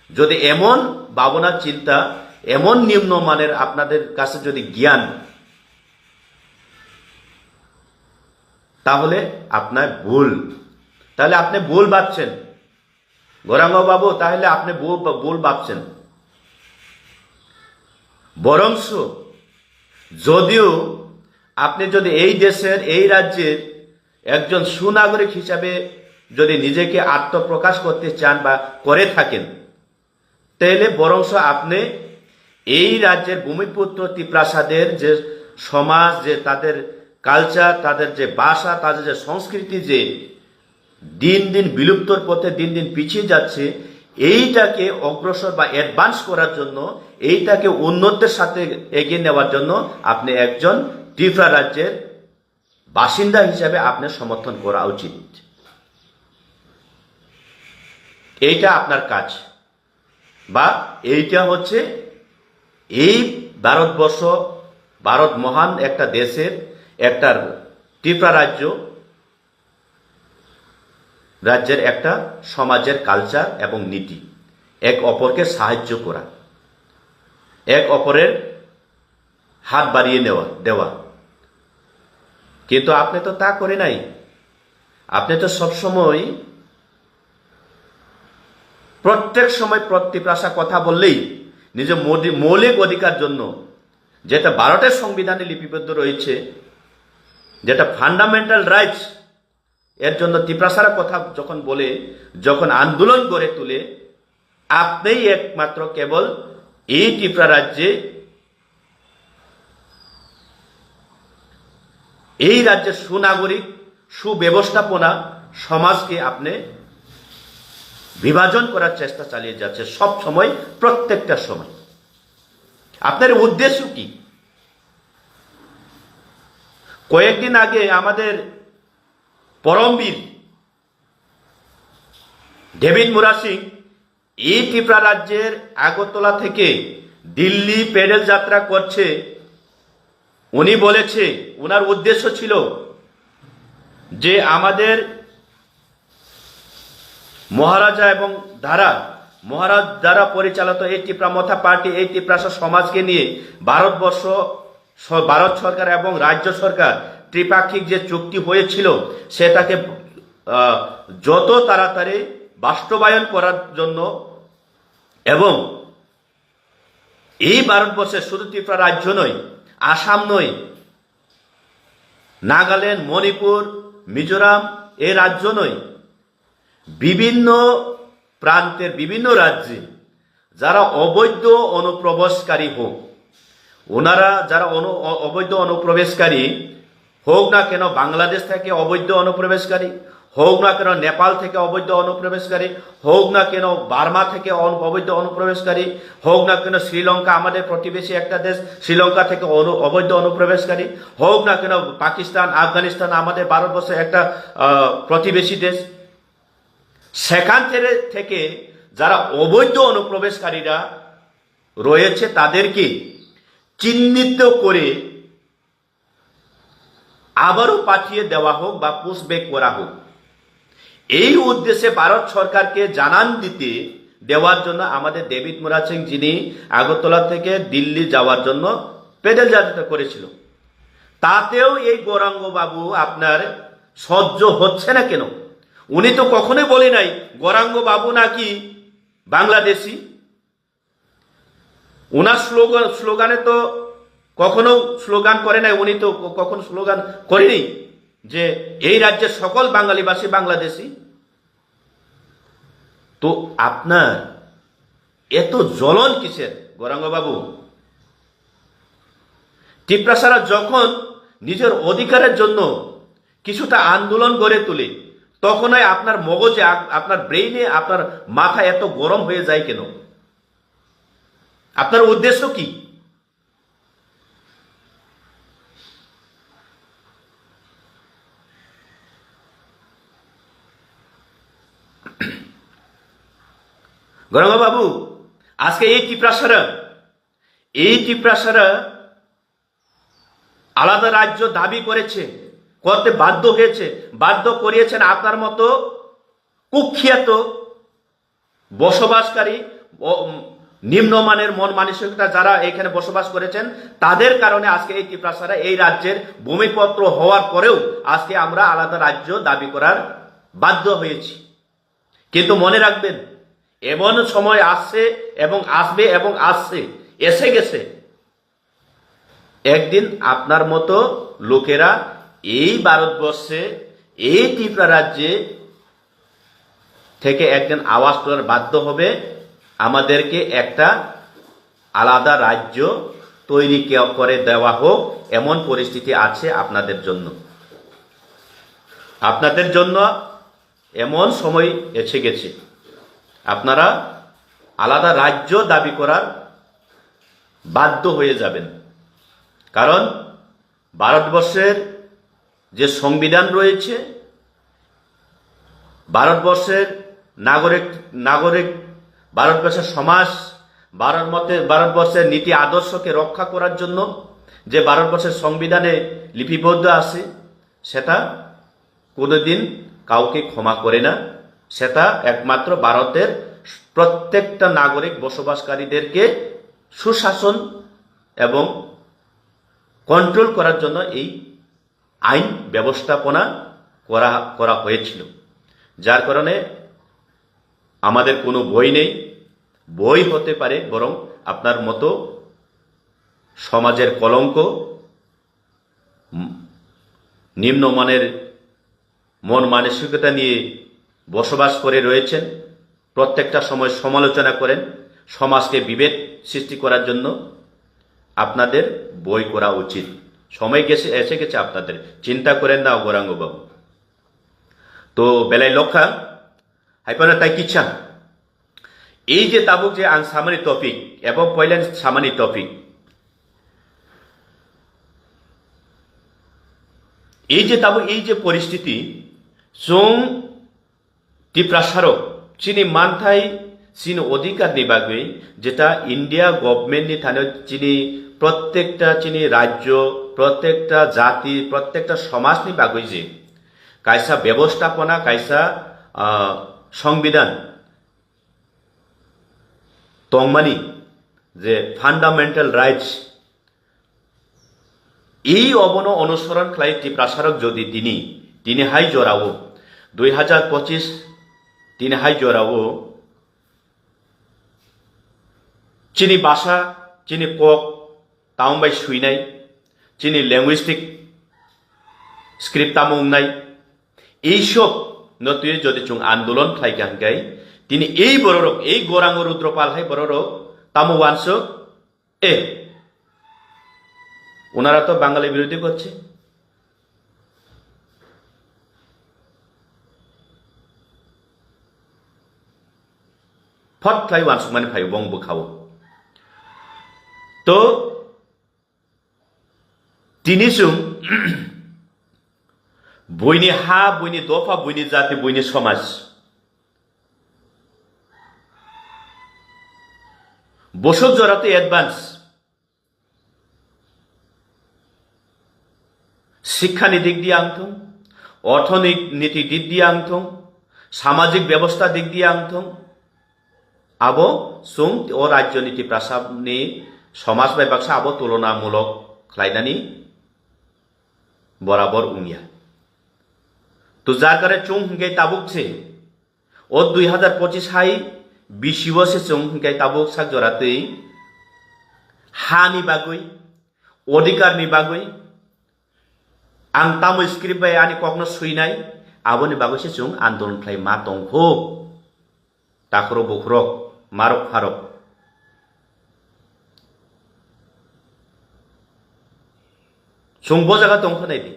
যদি এমন ভাবনা চিন্তা, এমন নিম্নমানের আপনাদের কাছে যদি জ্ঞান, তাহলে আপনার ভুল, তাহলে আপনি ভুল ভাবছেন গৌরাঙ্গবাবু, তাহলে আপনি ভুল ভাবছেন। বরংস যদিও আপনি যদি এই দেশের, এই রাজ্যের একজন সুনাগরিক হিসাবে যদি নিজেকে আত্মপ্রকাশ করতে চান বা করে থাকেন, তাহলে বরংস আপনি এই রাজ্যের ভূমিপুত্র তিপ্রাসাদের যে সমাজ, যে তাদের কালচার, তাদের যে ভাষা, তাদের যে সংস্কৃতি যে দিন দিন বিলুপ্তর পথে দিন দিন পিছিয়ে যাচ্ছে, এইটাকে অগ্রসর বা অ্যাডভান্স করার জন্য, এইটাকে উন্নতির সাথে এগিয়ে নেওয়ার জন্য আপনি একজন ত্রিপুরা রাজ্যের বাসিন্দা হিসাবে আপনার সমর্থন করা উচিত। এইটা আপনার কাজ, বা এইটা হচ্ছে এই ভারতবর্ষ, ভারত মহান একটা দেশের, একটা ত্রিপুরা রাজ্যের একটা সমাজের কালচার এবং নীতি, এক অপরকে সাহায্য করা, এক অপরের হাত বাড়িয়ে দেওয়া। কিন্তু আপনি তো তা করে নাই। আপনি তো সবসময়, প্রত্যেক সময় তিপ্রাসা কথা বললেই নিজের মৌলিক অধিকার জন্য, যেটা ভারতের সংবিধানে লিপিবদ্ধ রয়েছে, যেটা ফান্ডামেন্টাল রাইটস, এর জন্য তিপ্রাসার কথা যখন বলে, যখন আন্দোলন গড়ে তুলে, আপনিই একমাত্র কেবল এই ত্রিপুরা রাজ্যে, এই রাজ্যের সুনাগরিক, সুব্যবস্থাপনা সমাজকে আপনি বিভাজন করার চেষ্টা চালিয়ে যাচ্ছে সব সময়, প্রত্যেকটা সময়। আপনার উদ্দেশ্য কি? কয়েকদিন আগে আমাদের পরমবীর ডেভিড মুরা সিং এই ত্রিপুরা রাজ্যের আগরতলা থেকে দিল্লি প্যাডেল যাত্রা করছে। উনি বলেছে, ওনার উদ্দেশ্য ছিল যে আমাদের মহারাজা এবং মহারাজ দ্বারা পরিচালিত এই ত্রিপুরা মথা পার্টি, এই ত্রিপ্রাসা সমাজকে নিয়ে ভারত সরকার এবং রাজ্য সরকার ত্রিপাক্ষিক যে চুক্তি হয়েছিল সেটাকে যত তাড়াতাড়ি বাস্তবায়ন করার জন্য, এবং এই ভারতবর্ষের শুধু ত্রিপুরা রাজ্য নয়, আসাম নয়, নাগাল্যান্ড, মণিপুর, মিজোরাম এই রাজ্য নয়, বিভিন্ন প্রান্তের বিভিন্ন রাজ্যে যারা অবৈধ অনুপ্রবেশকারী হোক, ওনারা যারা অবৈধ অনুপ্রবেশকারী হোক না কেন, বাংলাদেশ থেকে অবৈধ অনুপ্রবেশকারী হোক না কেন, নেপাল থেকে অবৈধ অনুপ্রবেশকারী হোক না কেন, বার্মা থেকে অবৈধ অনুপ্রবেশকারী হোক না কেন, শ্রীলঙ্কা আমাদের প্রতিবেশী একটা দেশ, শ্রীলঙ্কা থেকে অবৈধ অনুপ্রবেশকারী হোক না কেন, পাকিস্তান, আফগানিস্তান আমাদের ভারতবর্ষের একটা প্রতিবেশী দেশ, সেখান থেকে যারা অবৈধ অনুপ্রবেশকারীরা রয়েছে তাদেরকে চিহ্নিত করে আবারও পাঠিয়ে দেওয়া হোক বা পুশব্যাক করা হোক, এই উদ্দেশ্যে ভারত সরকারকে জানান দিতে দেওয়ার জন্য আমাদের ডেভিড মুরাদ সিং, যিনি আগরতলা থেকে দিল্লি যাওয়ার জন্য পেডেল যাত্রা করেছিল, তাতেও এই গৌরাঙ্গ বাবু আপনার সহ্য হচ্ছে না কেন? উনি তো কখনোই বলে নাই গৌরাঙ্গ বাবু নাকি বাংলাদেশি। ওনার স্লোগানে তো কখনো স্লোগান করে নাই, উনি তো কখনো স্লোগান করেনি যে এই রাজ্যের সকল বাঙালিবাসী বাংলাদেশি। তো আপনার এত জ্বলন কিসের গৌরাঙ্গ বাবু? টিপ্রাসারা যখন নিজের অধিকারের জন্য কিছুটা আন্দোলন গড়ে তোলে, তখনই আপনার মগজে, আপনার ব্রেইনে, আপনার মাথা এত গরম হয়ে যায় কেন? আপনার উদ্দেশ্য কি? গৌরাঙ্গ বাবু, আজকে এই টিপ্রাসারা আলাদা রাজ্য দাবি করতে বাধ্য করিয়েছেন আপনার মতো কুখ্যাত বসবাসকারী, নিম্নমানের মন মানসিকতা যারা এখানে বসবাস করেছেন, তাদের কারণে আজকে এই টিপ্রাসারা এই রাজ্যের ভূমিপত্র হওয়ার পরেও আজকে আমরা আলাদা রাজ্য দাবি করার বাধ্য হয়েছি। কিন্তু মনে রাখবেন, এমন সময় আসছে এবং আসবে এবং এসে গেছে, একদিন আপনার মতো লোকেরা এই ভারতবর্ষে, এই ত্রিপুরা রাজ্যে থেকে একদিন আওয়াজ তোলার বাধ্য হবে, আমাদেরকে একটা আলাদা রাজ্য তৈরি করে দেওয়া হোক, এমন পরিস্থিতি আছে আপনাদের জন্য এমন সময় এসে গেছে। আপনারা আলাদা রাজ্য দাবি করার বাধ্য হয়ে যাবেন, কারণ ভারতবর্ষের যে সংবিধান রয়েছে, ভারতবর্ষের নাগরিক, ভারতবর্ষের সমাজ, ভারতবর্ষের নীতি আদর্শকে রক্ষা করার জন্য যে ভারতবর্ষের সংবিধানে লিপিবদ্ধ আছে, সেটা কোনোদিন কাউকে ক্ষমা করে না। সেটা একমাত্র ভারতের প্রত্যেকটা নাগরিক বসবাসকারীদেরকে সুশাসন এবং কন্ট্রোল করার জন্য এই আইন ব্যবস্থাপনা করা হয়েছিল। যার কারণে আমাদের কোনো বই নেই, বই হতে পারে বরং আপনার মতো সমাজের কলঙ্ক, নিম্নমানের মন মানসিকতা নিয়ে বসবাস করে রয়েছেন, প্রত্যেকটা সময় সমালোচনা করেন, সমাজকে বিভেদ সৃষ্টি করার জন্য আপনাদের বই করা উচিত। সময় এসে গেছে আপনাদের, চিন্তা করেন না গৌরাঙ্গ বাবু। তো বেলায় লক্ষা হাইপানা তাই কিচ্ছা এই যে তাবুক যে আং সামানি টপিক এবং পয়লান সামানি টপিক, এই যে তাবুক এই যে পরিস্থিতি जों टिप्रासारक चिनी मानथाय चिनी अधिकार नि बागै जेटा इंडिया गभर्नमेंट नि थानाय चिनी प्रत्येकटा चिनी राज्य, प्रत्येकटा जाति, प्रत्येकटा समाज नि बागै जे कायसा व्यवस्थापना, कायसा संविधान तंगमानि जे फान्डामेंटल राइट्स এই অবনো অনুসরণ খাই টিপ্রাসারক যদি তিনি হাই জরাও 2025 তিনি হাই জরাও চিনি ভাষা, চিনি কক তাওবাই সুইনাই, চিনি ল্যাঙ্গুইস্টিক স্ক্রিপ্ট তামুং নাই এইসব নতুন যদি চুং আন্দোলন খাইকে হাঙ্কাই তিনি এই বড় এই গৌরাঙ্গ রুদ্রপাল হাই বড় তামু ওয়ানস ওনারা তো বাঙালি বিরোধী করছে ফট খাই ওয়ানস মানে ফাই বংবো খাও তো তিনি চুং বইনি হা বইনি দফা বইনি জাতি বইনি সমাজ বসত জরাতে অ্যাডভান্স শিক্ষানি দিক দিয়ে আংথং অর্থনীতি দিক দিয়ে আংথং সামাজিক ব্যবস্থা দিক দিয়ে আংথং আবো সুং ও রাজ্যনীতি প্রাসাবনি সমাজ ব্যবসা আবো তুলনামূলক খাইনানি বরাবর উংয়া তো যার কারণে চুং হিংকাই তাবুকছে ও 2025 হাই বিশিবসে চুং হিংকাই তাবুক সাক জরাতেই হানি বাগৈ অধিকারনি বাগৈ आं तामु स्क्रिप्ट बाय आनि कखनो सुइनाय आबोनि बागैसो जों आन्दोलन खालाय मा दंखो दाखरो बखरो मारक फारक जों बो जागा दंखो नायदि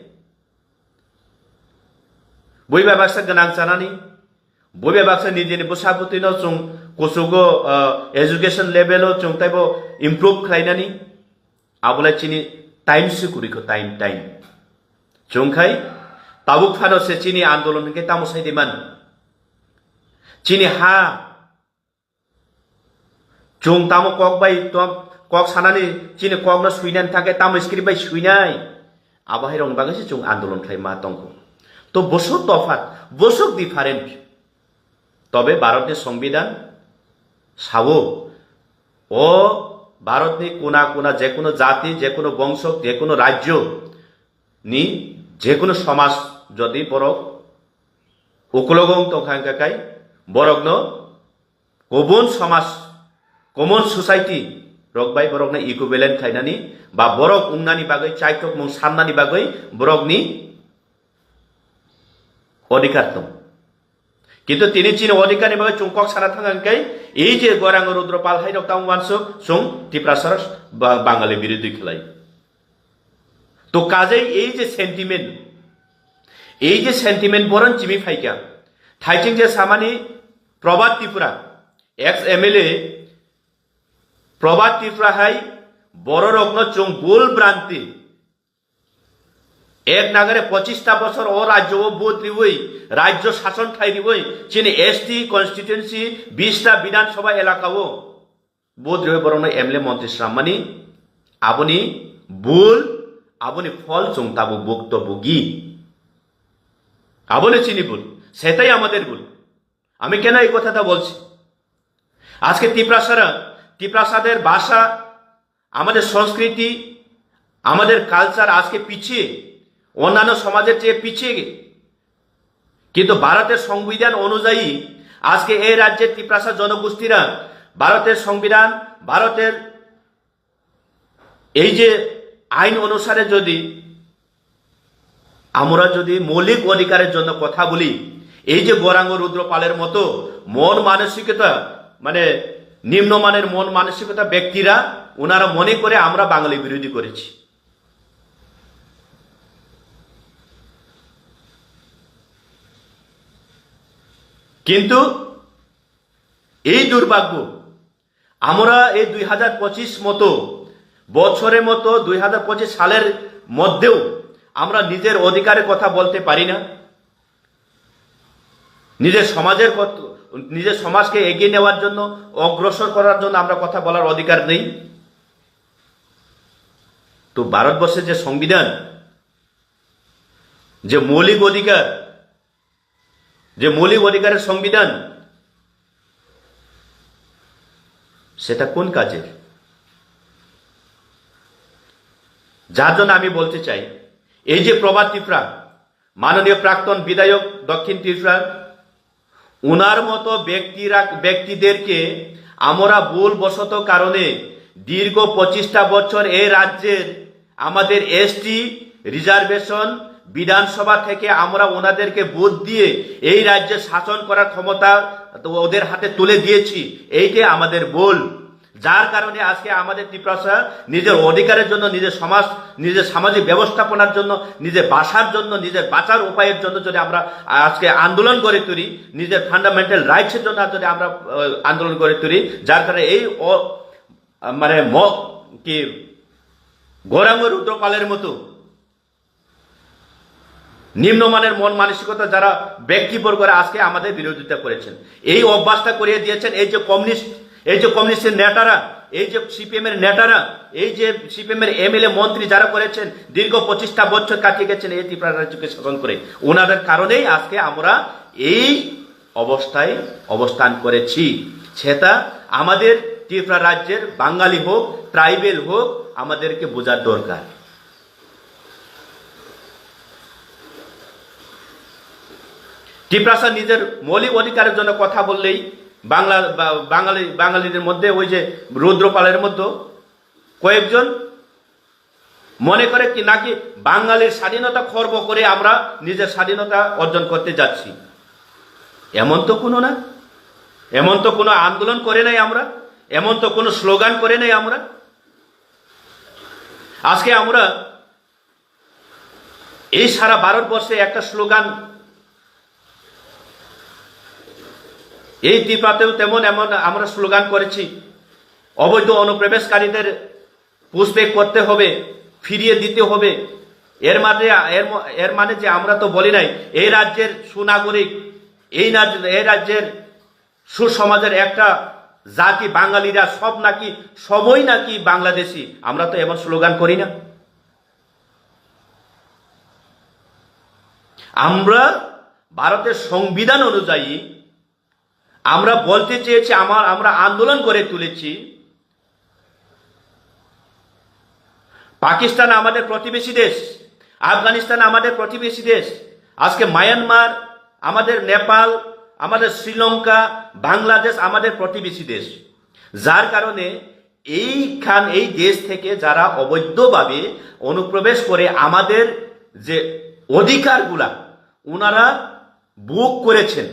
बयबा बाक्सा गोनां जानानै बयबा बाक्सा निजेनि बसाबुतिनो जों कुसुगो एजुकेशन लेभेलो जों ताइबो इमप्रुव खालायनानै आबोलाय चिनि टाइम सिकुरिखो टाइम जोंखाय ताबुक फानो से चीनी आंदोलन के तामो साइदिमान चीनी हा जों तामो कक बाय तो कक सानानि चीनी कक न सुइनान थाके तामो स्क्रिप्ट बाय सुइनाय आबाहाय रंग बागैसो जों आंदोलन खाय मा दंखो तो बसो तफात बसो डिफारेंट तबे भारतनि संविधान सावो ओ भारतनि कोना कोना जेकुनो जाति जेकुनो वंश जेकुनो राज्य नि जेकुनो समाज जदि बरक उकलगं तंखांकाय बरकन गुबुन समाज कमन सोसाइटी रकबाय बरकनो इकुइवेलेंट खायनानि बा बरक उंनानि बागै चाइथक मुं साननानि बागै बरकनि अधिकार दं किन्तु तिनि चिनि अधिकारनि बागै चुंकक साना थांगांकाय এই যে গৌরাঙ্গ রুদ্রপাল হাই রক্তাম ওয়ানসো सुं टिप्रासार बांगाली बिरोधी खेलाय तो काजै এই যে सेंटिमेंट बरन चिमी फाइका थाइचिं जे सामानि प्रभात त्रिपुरा एक्स एमएलए प्रभात त्रिपुरा हाय बड़ रत्न चुं भूल भ्रांति एक नागरे 25टा बছর ও রাজ্য ও বুদ্রিবই রাজ্য শাসন ঠাইরিবই চিনি এসটি কনস্টিটিউয়েন্সি 20টা বিধানসভা এলাকাও বুদ্রিবই বরং এমএলএ মন্ত্রী সামানি আপনি ভুল আপনি ফল চুং তাবু বক্তব্যগী আপনি চিনি ভুল সেটাই আমাদের ভুল আমি কেন এই কথাটা বলছি আজকে ত্রিপ্রাসাদের ভাষা আমাদের সংস্কৃতি আমাদের কালচার আজকে পিছিয়ে অন্যান্য সমাজের চেয়ে পিছিয়ে কিন্তু ভারতের সংবিধান অনুযায়ী আজকে এই রাজ্যের ত্রিপ্রাসা জনগোষ্ঠীরা ভারতের সংবিধান ভারতের এই যে আইন অনুসারে যদি আমরা যদি মৌলিক অধিকারের জন্য কথা বলি এই যে গৌরাঙ্গ রুদ্রপালের মতো মন মানসিকতা মানে নিম্নমানের মন মানসিকতা ব্যক্তিরা ওনারা মনে করে আমরা বাঙালি বিরোধী করেছি কিন্তু এই দুর্ভাগ্য আমরা এই 2025 মতো বছরের মতো 2025 সালের মধ্যেও আমরা নিজের অধিকারের কথা বলতে পারি না নিজের সমাজকে এগিয়ে নেওয়ার জন্য অগ্রসর করার জন্য আমরা কথা বলার অধিকার নেই তো ভারতবর্ষের যে সংবিধান যে মৌলিক অধিকারের সংবিধান সেটা কোন কাজের যার জন্য আমি বলতে চাই এই যে প্রভাত ত্রিপুরা মাননীয় প্রাক্তন বিধায়ক দক্ষিণ ত্রিপুরা উনার মতো ব্যক্তিদেরকে আমরা ভুলবশত কারণে দীর্ঘ 25টা বছর এই রাজ্যের আমাদের এসটি রিজার্ভেশন বিধানসভা থেকে আমরা ওনাদেরকে ভোট দিয়ে এই রাজ্যে শাসন করার ক্ষমতা তো ওদের হাতে তুলে দিয়েছি, এইটাই আমাদের ভুল। যার কারণে আজকে আমাদের ত্রিপুরা নিজের অধিকারের জন্য, নিজের সামাজিক ব্যবস্থাপনার জন্য, নিজের বাসার জন্য, নিজের বাঁচার উপায়ের জন্য যদি আমরা আজকে আন্দোলন গড়ে তুলি, নিজের ফান্ডামেন্টাল রাইটসের জন্য যদি আমরা আন্দোলন গড়ে তুলি, যার কারণে এই মানে কি গৌরাঙ্গ রুদ্রপালের মতো নিম্নমানের মন মানসিকতা যারা ব্যক্তিবর্গরা আজকে আমাদের বিরোধিতা করেছেন, এই অভ্যাসটা করিয়ে দিয়েছেন এই যে কমিউনিস্টের নেতারা, এই যে সিপিএম এর নেতারা, এই যে সিপিএম এর এমএলএ মন্ত্রী যারা করেছেন, দীর্ঘ 25টা বছর কাটিয়ে গেছেন এই ত্রিপুরা রাজ্যকে শাসন করে, ওনাদের কারণেই আজকে আমরা এই অবস্থায় অবস্থান করেছি। সেটা আমাদের ত্রিপুরা রাজ্যের বাঙালি হোক, ট্রাইবেল হোক, আমাদেরকে বোঝার দরকার। ত্রিপুরা নিজের মৌলিক অধিকারের জন্য কথা বললেই বাঙালিদের মধ্যে ওই যে রুদ্রপালের মধ্যে কয়েকজন মনে করে কি নাকি বাঙালির স্বাধীনতা খর্ব করে আমরা নিজের স্বাধীনতা অর্জন করতে যাচ্ছি। এমন তো কোনো না, এমন তো কোনো আন্দোলন করে নাই আমরা, এমন তো কোনো স্লোগান করে নাই আমরা। আজকে আমরা এই সারা ভারতবর্ষে একটা স্লোগান, এই ত্রিপুরাতেও তেমন আমরা স্লোগান করেছি, অবৈধ অনুপ্রবেশকারীদের পুষব্যাক করতে হবে, ফিরিয়ে দিতে হবে। এর মানে যে আমরা তো বলি নাই এই রাজ্যের সুনাগরিক, এই রাজ্যের সুসমাজের একটা জাতি বাঙালিরা সবই নাকি বাংলাদেশি, আমরা তো এমন স্লোগান করি না। আমরা ভারতের সংবিধান অনুযায়ী আমরা বলতে চেয়েছি, আমরা আন্দোলন করে তুলেছি, পাকিস্তান আমাদের প্রতিবেশী দেশ, আফগানিস্তান আমাদের প্রতিবেশী দেশ, আজকে মায়ানমার আমাদের, নেপাল আমাদের, শ্রীলঙ্কা, বাংলাদেশ আমাদের প্রতিবেশী দেশ। যার কারণে এই দেশ থেকে যারা অবৈধভাবে অনুপ্রবেশ করে আমাদের যে অধিকারগুলা ওনারা বুক করেছেন,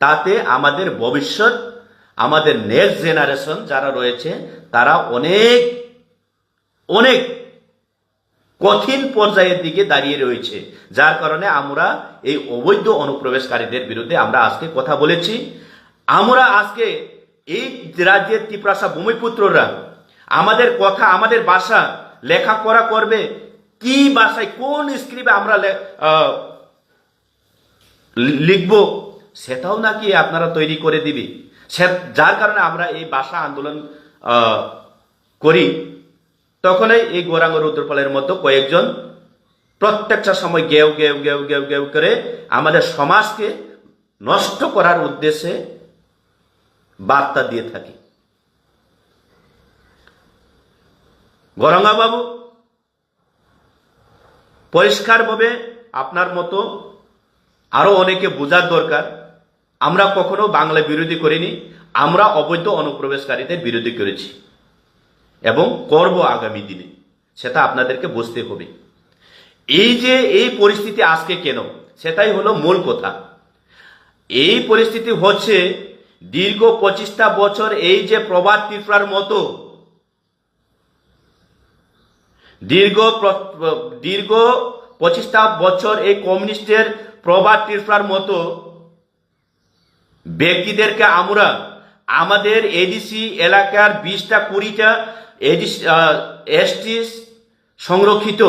তাতে আমাদের ভবিষ্যৎ, আমাদের নেক্সট জেনারেশন যারা রয়েছে তারা অনেক অনেক কঠিন পর্যায়ের দিকে দাঁড়িয়ে রয়েছে। যার কারণে আমরা এই অবৈধ অনুপ্রবেশকারীদের বিরুদ্ধে আমরা আজকে কথা বলেছি। আমরা আজকে এই রাজ্যের ত্রিপুরা ভূমিপুত্ররা আমাদের কথা, আমাদের ভাষা লেখাপড়া করবে কি ভাষায়, কোন স্ক্রিপ্টে আমরা লিখব, সেটাও নাকি আপনারা তৈরি করে দিবি। যার কারণে আমরা এই ভাষা আন্দোলন করি। তখনই এই গৌরাঙ্গ রুদ্রপালের মতো কয়েকজন প্রত্যেকটা সময় গেউ গেউ গেউ গেউ গেউ করে আমাদের সমাজকে নষ্ট করার উদ্দেশ্যে বার্তা দিয়ে থাকি। গৌরাঙ্গ বাবু, পরিষ্কারভাবে আপনার মতো আরো অনেকে বোঝার দরকার, আমরা কখনো বাংলা বিরোধী করিনি, আমরা অবৈধ অনুপ্রবেশকারীদের বিরোধী করেছি এবং করব আগামী দিনে, সেটা আপনাদেরকে বুঝতে হবে। এই যে এই পরিস্থিতি আজকে কেন, সেটাই হলো মূল কথা। এই পরিস্থিতি হচ্ছে দীর্ঘ 25টা বছর এই যে প্রবাদ ত্রিপুরার মতো দীর্ঘ 25টা বছর এই কমিউনিস্টের প্রবাদ ত্রিপুরার মতো ব্যক্তিদেরকে আমরা আমাদের এডিসি এলাকার 20টা 20টা এসটি সংরক্ষিত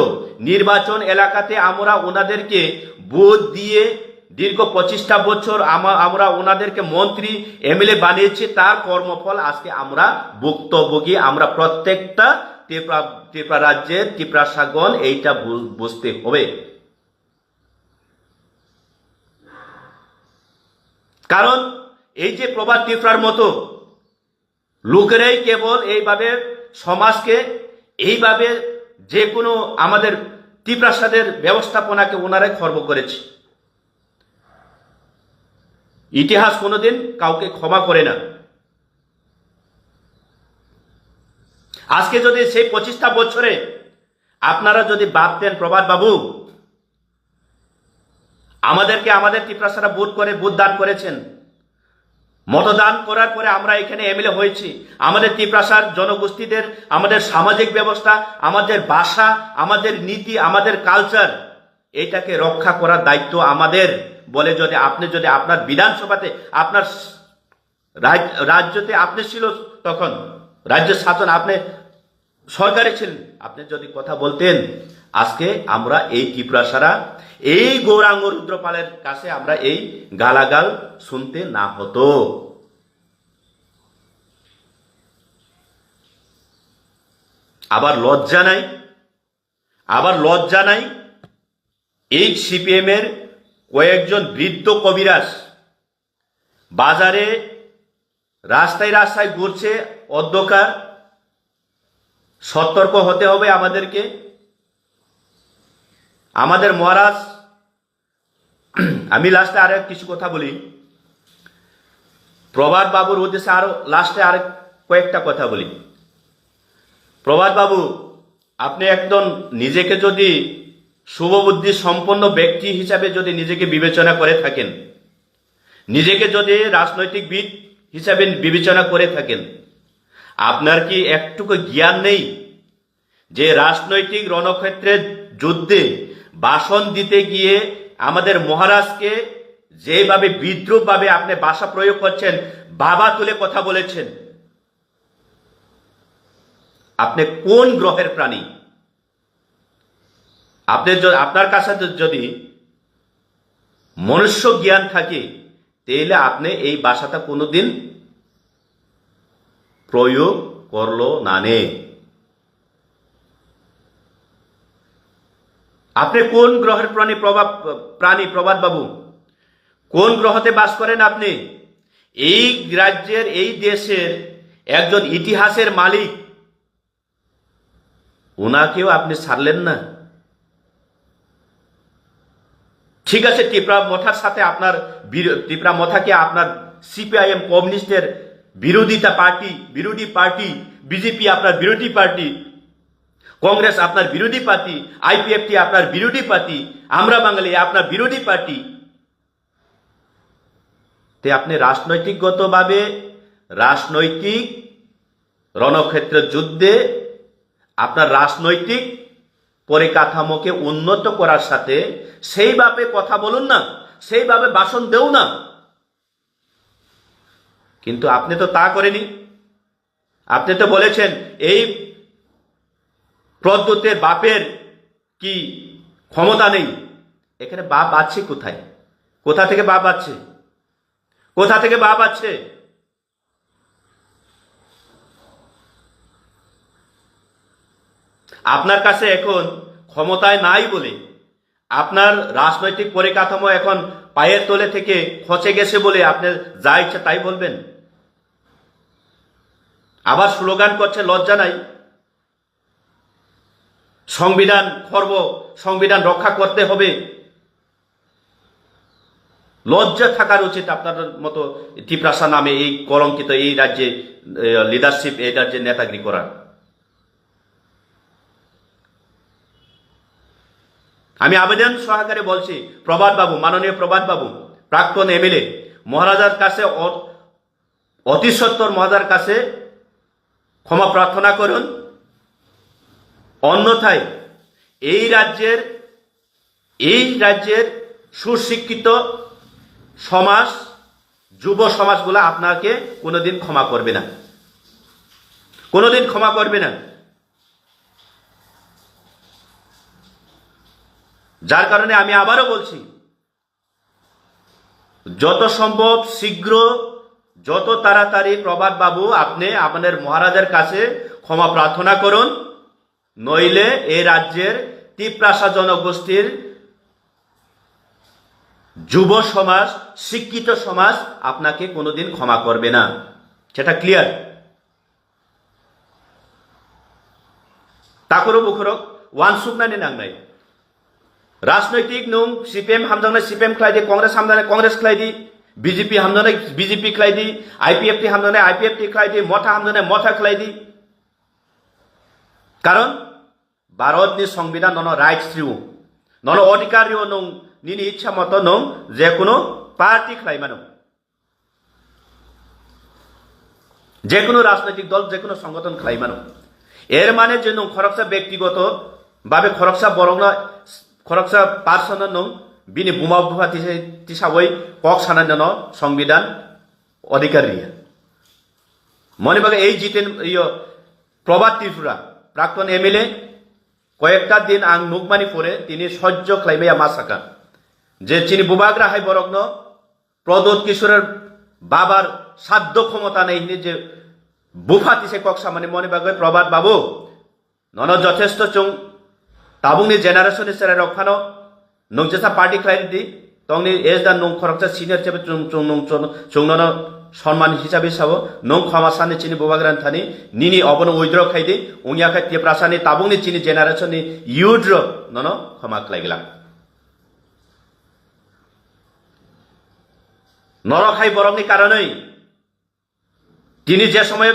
নির্বাচন এলাকাতে আমরা ওনাদেরকে ভোট দিয়ে দীর্ঘ 25টা বছর আমরা ওনাদেরকে মন্ত্রী এমএলএ বানিয়েছি। তার কর্মফল আজকে আমরা ভুক্তভোগী। আমরা প্রত্যেকটা ত্রিপুরা রাজ্যের ত্রিপুরা শাসন এইটা বুঝতে হবে। কারণ এই যে প্রবাদ ত্রিপুরার মতো লোকেরাই কেবল এইভাবে সমাজকে, এইভাবে যে কোনো আমাদের ত্রিপ্রাসাদের ব্যবস্থাপনাকে ওনারাই খর্ব করেছে। ইতিহাস কোনোদিন কাউকে ক্ষমা করে না। আজকে যদি সেই 25টা বছরে আপনারা যদি ভাবতেন প্রভাত বাবু আমাদেরকে আমাদের ত্রিপ্রাসারা ভোট দান করেছেন, মতদান করার পরে আমরা এখানে এমএলএ হয়েছি। আমাদের ত্রিপ্রাসার জনগোষ্ঠীদের, আমাদের সামাজিক ব্যবস্থা, আমাদের ভাষা, আমাদের নীতি, আমাদের কালচার, এটাকে রক্ষা করার দায়িত্ব আমাদের বলে যদি আপনি যদি আপনার বিধানসভাতে, আপনার রাজ্যতে আপনি ছিল, তখন রাজ্য শাসন আপনি সরকারে ছিলেন, আপনি যদি কথা বলতেন, আজকে আমরা এই ত্রিপুরাসারা এই গৌরাঙ্গ রুদ্রপালের কাছে আমরা এই গালাগাল শুনতে না হতো। আবার লজ্জা নাই এই সিপিএম এর কয়েকজন বৃদ্ধ কবিরাজ বাজারে রাস্তায় ঘুরছে অন্ধকার। সতর্ক হতে হবে আমাদেরকে। আমাদের মহারাজ, আমি লাস্টে আরেক কিছু কথা বলি, প্রভাত বাবুর উদ্দেশ্যে আরো লাস্টে আরেক কয়েকটা কথা বলি। প্রভাত বাবু, আপনি একদম নিজেকে যদি শুভবুদ্ধি সম্পন্ন ব্যক্তি হিসাবে যদি নিজেকে বিবেচনা করে থাকেন, নিজেকে যদি রাজনৈতিকবিদ হিসাবে বিবেচনা করে থাকেন, আপনার কি একটুকু জ্ঞান নেই যে রাজনৈতিক রণক্ষেত্রের যুদ্ধে ভাষণ দিতে গিয়ে আমাদের মহারাজকে যেভাবে বিদ্রুপভাবে আপনি ভাষা প্রয়োগ করছেন, বাবা তুলে কথা বলেছেন, আপনি কোন গ্রহের প্রাণী? আপনার কাছে যদি মনুষ্য জ্ঞান থাকে, তাহলে আপনি এই ভাষাটা কোনোদিন প্রয়োগ করলো না নে। আপনি কোন গ্রহের প্রাণী প্রভাত বাবু? কোন গ্রহতে বাস করেন আপনি? এই রাজ্যের, এই দেশের একজন ইতিহাসের মালিক, ওনাকেও আপনি ছাড়লেন না। ঠিক আছে, ত্রিপুরা মথার সাথে আপনার ত্রিপুরা মথাকে আপনার সিপিআইএম কমিউনিস্টের বিরোধী পার্টি, বিজেপি আপনার বিরোধী পার্টি, কংগ্রেস আপনার বিরোধী পার্টি, আইপিএফটি আপনার বিরোধী পার্টি, আমরা বাঙালি আপনার বিরোধী পার্টি। তে আপনি রাজনৈতিকগতভাবে রাজনৈতিক রণক্ষেত্রের যুদ্ধে আপনার রাজনৈতিক পরিকাঠামোকে উন্নত করার সাথে সেইভাবে কথা বলুন না, সেইভাবে ভাষণ দেও না। কিন্তু আপনি তো তা করেনি। আপনি তো বলেছেন এই প্রদ্যুতের বাপের কি ক্ষমতা নেই। এখানে বাপ আছে কোথায়? কোথা থেকে বাপ আছে? কোথা থেকে বাপ আছে? আপনার কাছে এখন ক্ষমতায় নাই বলে, আপনার রাজনৈতিক পরিকাঠামো এখন পায়ের তলে থেকে খসে গেছে বলে আপনি যা ইচ্ছা তাই বলবেন, আবার স্লোগান করছে লজ্জা নাই। সংবিধান খর্ব, সংবিধান রক্ষা করতে হবে। লজ্জা থাকার উচিত আপনার মতো ত্রিপ্রাসা নামে এই কলঙ্কিত এই রাজ্যে লিডারশিপ, এই রাজ্যে নেতাগিরি করার। আমি আবেদন সহকারে বলছি, প্রভাত বাবু, মাননীয় প্রভাত বাবু, প্রাক্তন এমএলএ, মহারাজার কাছে, অতি সত্বর মহারাজার কাছে ক্ষমা প্রার্থনা করুন। অন্যথায় এই রাজ্যের সুশিক্ষিত সমাজ, যুব সমাজগুলো আপনাকে কোনোদিন ক্ষমা করবে না, কোনোদিন ক্ষমা করবে না। যার কারণে আমি আবারও বলছি, যত সম্ভব শীঘ্র, যত তাড়াতাড়ি প্রভাত বাবু আপনি আপনাদের মহারাজার কাছে ক্ষমা প্রার্থনা করুন, নইলে এই রাজ্যের ত্রিপ্রাসা জনগোষ্ঠীর যুব সমাজ, শিক্ষিত সমাজ আপনাকে কোনোদিন ক্ষমা করবে না, সেটা ক্লিয়ার। তাকরও বুখরক ওয়ান সুকনানি নাংনাই রাজনৈতিক নং সিপিএম হামজাংনাই সিপিএম খ্লাইদি, কংগ্রেস হামজাংনাই কংগ্রেস খ্লাইদি, বিজেপি হামজাংনাই বিজেপি খ্লাইদি, আইপিএফটি হামজাংনাই আইপিএফটি খ্লাইদি, মথা হামজাংनाय মথা খ্লাইদি। কারণ ভারतनि संविधान नन राइट्स रिउ नन अधिकार रिउ नং নিনি ইচ্ছা মতো নং যে কোনো পার্টি খাইমানো যে কোনো রাজনৈতিক দল যে কোনো সংগঠন খাইমানো এর মানে যে নং খরকসা ব্যক্তিগত ভাবে খরকসা বরং খরকসা পার্সন নং বিনি বুমা বুফা তিসাবই কক সানান্য সংবিধান অধিকারী মনে বাগে এই জিতেন প্রভাত ত্রিপুরা প্রাক্তন এমএলএ কয়েকটা দিন আং নুকমানি পরে তিনি সহ্য খাইমাইয়া মা সাকা যে চিনি বুবাগ্রা হাই বরগ্ন প্রদোত কিশোরের বাবার সাধ্য ক্ষমতা নেই যে বুফা তিসে কক্সা মানে মনে বাগে প্রভাত বাবু নন যথেষ্ট চুং তাবুংনি জেনারেশন সেরা রক্ষানো নংজেসা পার্টি খাই দি তংনি এজ দা নং খরকসা সিনিয়র হিসাবে চুংনন সম্মান হিসাবে সাবো নং ক্ষমাসানি চিনি বুবাগ্রান থানি নিনি অবন উইদ্র খাইদি উনিয়া খাই তেপ্রাসানি তাবুংনি চিনি জেনারেশননি ইউড্র নন ক্ষমা খাইগলা নরখাই বরংনি কারণে তিনি যে সময়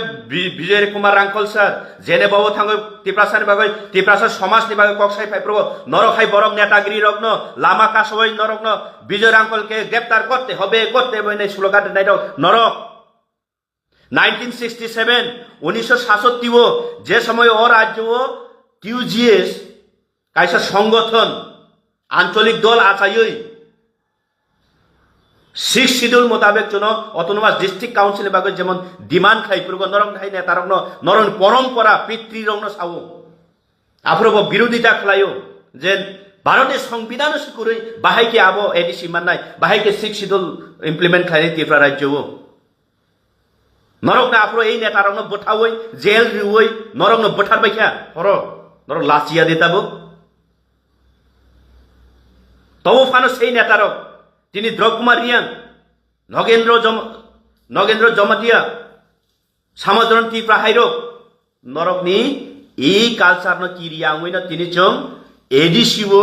বিজয় কুমার রাংখল স্যার জেনে বাবু থাঙ্গ ত্রিপ্রাসানি বাগৈ ত্রিপ্রাসার সমাজনি বাগৈ কক্সাই ফাইপ্রব নরখাই বরং নেতাগিরি রগ্ন লামা কাসবই নরগ্ন বিজয় রাংখলকে গ্রেপ্তার করতে হবে স্লোগান নাই নরক 1967 1967 যে সময় ও রাজ্য টিউজিএস কাইসা সংগঠন আঞ্চলিক দল আচাই 6 শিডিউল মোতাবেক জন অটোনোমাস ডিস্ট্রিক্ট কাউন্সিল বাগৈ যেমন ডিমান্ড খাইপুরগ নরং খাই নেতারগ্ন নরন পরম্পরা পিতৃরগ্ন সাও আফ্রব বিরোধিতা খালাयो যে ভারতের সংবিধান সুকুরই বাহাইকে আবো এডিসি মাননাই বাহাইকে 6 শিডিউল ইমপ্লিমেন্ট খাই ত্রিপুরা রাজ্য নরকনা আফ্র এই নেতারগ্ন বঠাওই জেল রিওই নরগ্ন বঠার বাইখা হর নরক লাচিয়া দিতাবো তবু ফানো সেই নেতারক তিনি দ্রকুমার রিয়াং নগেন্দ্র জমাতিয়া সামদ্রন ত্রিপুরা হাইরক নরকনি এই কালচার কি রিয়াংনা তিনি চং এডিসিও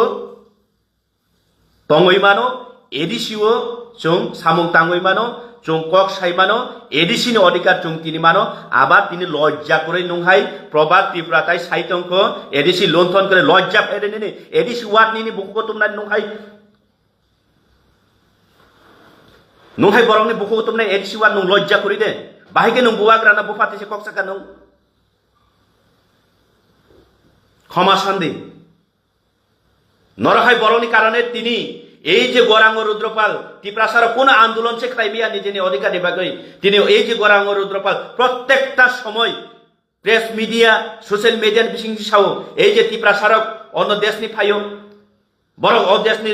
তংইমানো এডিসিও চং সামুং তাংইমানো চং কক সাইমানো এডিসিনি অধিকার চং তিনি মানো আবার তিনি লজ্জা করে নংহাই প্রবাদ ত্রিপুরা তাই সাইতংক এডিসি লন্থন করে লজ্জা ফেরে নিনি এডিসি ওয়াট নিনি বুকুকতুম না নংহাই নংহাই বরংনি বুকুকতুম না এডিসি ওয়াট নং লজ্জা করি দে বাহিকে নং বুয়াগ্রা না বুফাতিসে কক্সাকা নং ক্ষমা শান্তি নরহাই বরংনি কারণে তিনি এই যে গৌরাঙ্গ রুদ্রপাল ত্রিপ্রাসার কোন আন্দোলন সে খাইবিয়া নিজে অধিকার বাগৈ তিনি এই যে গৌরাঙ্গ রুদ্রপাল প্রত্যেকটা সময় প্রেস মিডিয়া সোশ্যাল মিডিয়ার বিশিংসি সাও এই যে ত্রিপ্রাসারক অন্য দেশনি ফাইও বরং ও দেশনি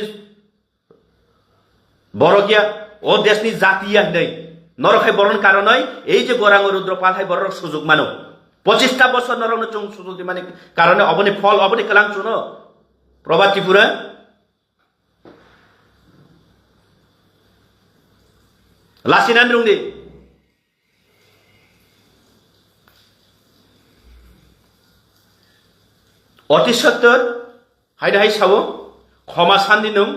বড়গিয়া ও দেশনি জাতিয়া নেই নরখাই বরণ কারণ এই যে গৌরাঙ্গ রুদ্রপাল হাই বড় সুযোগ মানো 25টা বছর নরং চুং সুযোগ মানে কারণে অবনি ফল অবনি কালাং চুনো প্রবাদ ত্রিপুরা লাসিনান রুংদি অতি সত্তর হাইদা হাই সাবো ক্ষমা শান্তি নং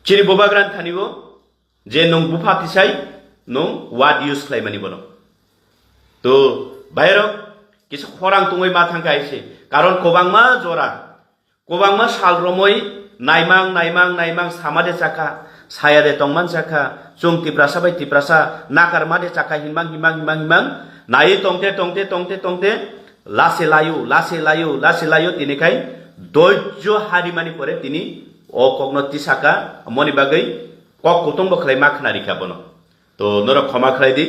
চিনি বোবাগ্রান থানিব যে নং বুফা তিসাই নং ওয়ার্ড ইউজ খাইমানি বনো তো বাইরক কিছু খরাং তুঙই মা থাঙ্কা আইছে কারণ কোবাংমা জরা কোবাংমা সালরমই নাইমাং নাইমাং নাইমাং সামাদে চাকা সায়াদে তংমান চাকা চুং ত্রিপ্রাসা বাই ত্রিপ্রাসা নাকার মাদে চাকা হিমাং হিমাং হিমাং হিমাং নাই তংতে তংতে তংতে তংতে লাসে লায়ু তিনিখাই ধৈর্য হারিমানি পরে তিনি অকগ্নতি সাকা মনি বাগৈ কক কুটুম্ব খাই মা খানা রিখা বনো তো নর ক্ষমা খাই দি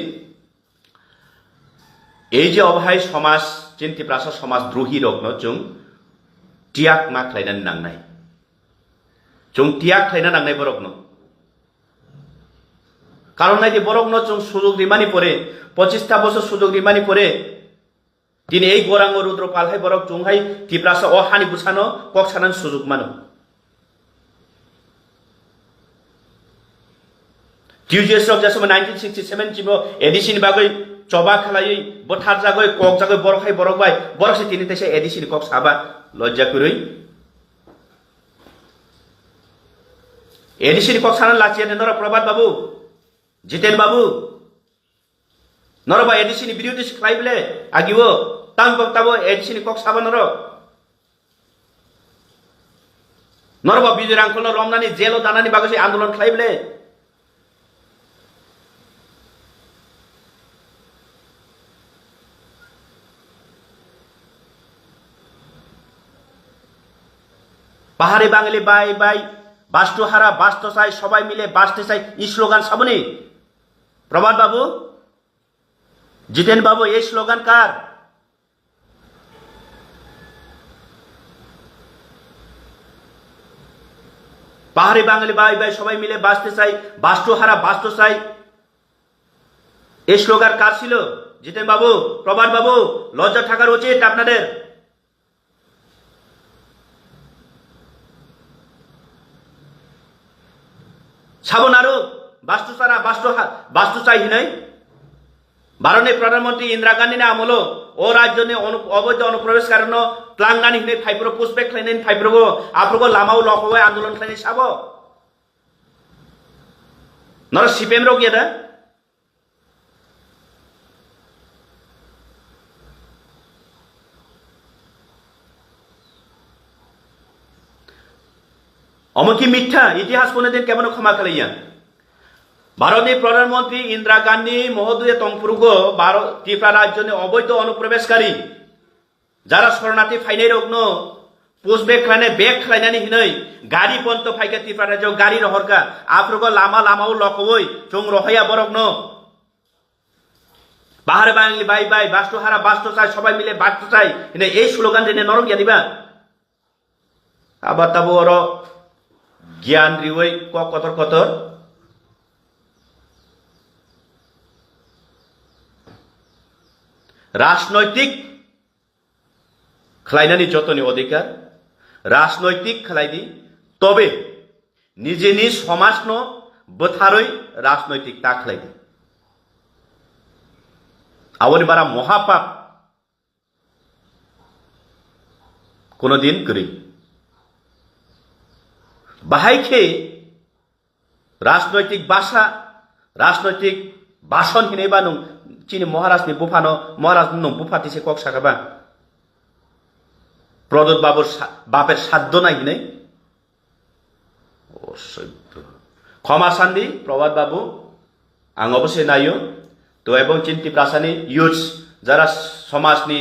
এই যে অবহাই সমাজ চিন্তি প্রাসা সমাজ দ্রোহী রগ্ন চুং টিয়াক মা খাইনানি নাংনাই চুং টিয়াক খাইনা নাংনাই বরগ্ন কারণ নাই যে বরগ্ন চুং সুযোগ রিমানি পরে 25টা বছর সুযোগ রিমানি পরে তিনি এই গৌরাঙ্গ রুদ্রপাল হাই বরক চুংহাই ত্রিপ্রাসা ও হানি বুসানো কক সানান সুযোগ মানো টিউজিএস রক যে সময় 1967 চিব এডিসিন বাগৈ চবা খালাই বঠার জাগৈ কক জাগৈ বরখাই বরক বাই বরসে তিনি তেসে এডিসিন কক সাবা লজ্জা করি এডিসিন কক সানান লাচিয়া নর প্রভাত বাবু জিতেন বাবু নরবা এডিসিনি বিরোধী খাইবলে আগিব তাং বক্তাবো এডিসিনি কক সাবা नरबा बिजय रांखल रमनानि जेलो दानानि बागै आन्दोलन खालायबले পাহাড়ি বাঙালি বাই বাই বাস্তুহারা বাস্তু চাই সবাই মিলে বাঁচতে চাই এই স্লোগান সাবনি প্রভাত বাবু জিতেন বাবু এই স্লোগান কার পাহাড়ি বাঙালি বাই বাই সবাই মিলে বাঁচতে চাই বাস্তুহারা বাস্তু চাই এই স্লোগান কার ছিল জিতেন বাবু প্রভাত বাবু লজ্জা থাকার উচিত আপনাদের সাবন আরো বাস্তু ছাড়া বাস্তু চাই নাই ভারতের প্রধানমন্ত্রী ইন্দিরা গান্ধী না আমলো ও রাজ্য অবৈধ অনুপ্রবেশ কারণ প্লাঙ্গানি হিনে ফাইব্র পুষ্পেক খাইনাই ফাইব্রগো আপ্রগো লামাও লকবাই আন্দোলন খাইনাই সাব নর সিপিএম র গিয়ে অমকি মিথ্যা ইতিহাস কোনদিন কেমন ক্ষমা খালাইয়া ভারতের প্রধানমন্ত্রী ইন্দিরা গান্ধী মহোদয় তংপুরুগো ত্রিপুরা রাজ্যে অবৈধ অনুপ্রবেশকারী যারা শরণার্থী ফাইনাই রগ্ন পোস্ট বেগ খাইনাই বেগ খাইনানি হিनै গাড়ি পন্ত ফাইকা ত্রিপুরা রাজ্য গাড়ি রহরকা আপ্রগো লামাও লকবই চং রহইয়া বরগ্ন বাহারে বাঙালি বাই বাই বাস্তুহারা বাস্তু চাই সবাই মিলে বাঁচতে চাই এই স্লোগান দিনে নরকিয়া দিবা আবার তাবো ওর জ্ঞান রিওই কতর কতর রাজনৈতিক খালাইনানি যতনি অধিকার রাজনৈতিক খালাইনি তবে নিজে নিজ সমাজ ন বথারই রাজনৈতিক তা খালাইনি আবনি বারা মহাপাপ কোনদিন করি বাহাইকে রাজনৈতিক ভাষা রাজনৈতিক ভাষণ হিনে বা নং চিনি মহারাজনি বুফানো মহারাজ নং বুফাতিছে কক সাকাবা প্রদোত বাবুর বাপের সাধ্য নাই হিনে অসভ্য ক্ষমা শান্তি প্রভাত বাবু আং অবশ্যই নাইও তো এবং চিন্তি প্রাসানি ইউথস যারা সমাজনি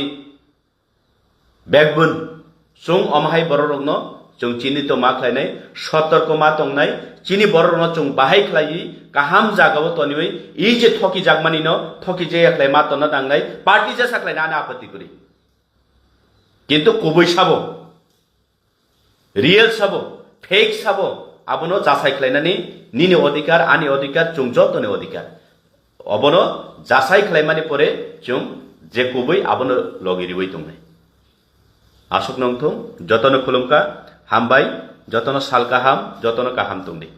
ব্যাকবোন চুং অমাহাই বড় রগ্ন जों चीनी तो मा खालायनाय सतर्क मा तंनाय चीनी बरनो जों बाहाय खालायि गाहाम जागाव तनिबै इ जे थकी जागमानि न थकी जे खालाय मा तन दांनाय पार्टी जे साखलायना आना आपत्ति करि किन्तु कुबै साबो रियल साबो फेक साबो आबनो जासाय खालायनानि निनि अधिकार आनि अधिकार जों जतनि अधिकार अबनो जासाय खालायमानि परे जों जे कुबै आबनो लगिरिबै तंनाय आसुक नंथुं जतन खुलुमका हामबाय जतन साल गाहाम जतन गाहाम तुंदि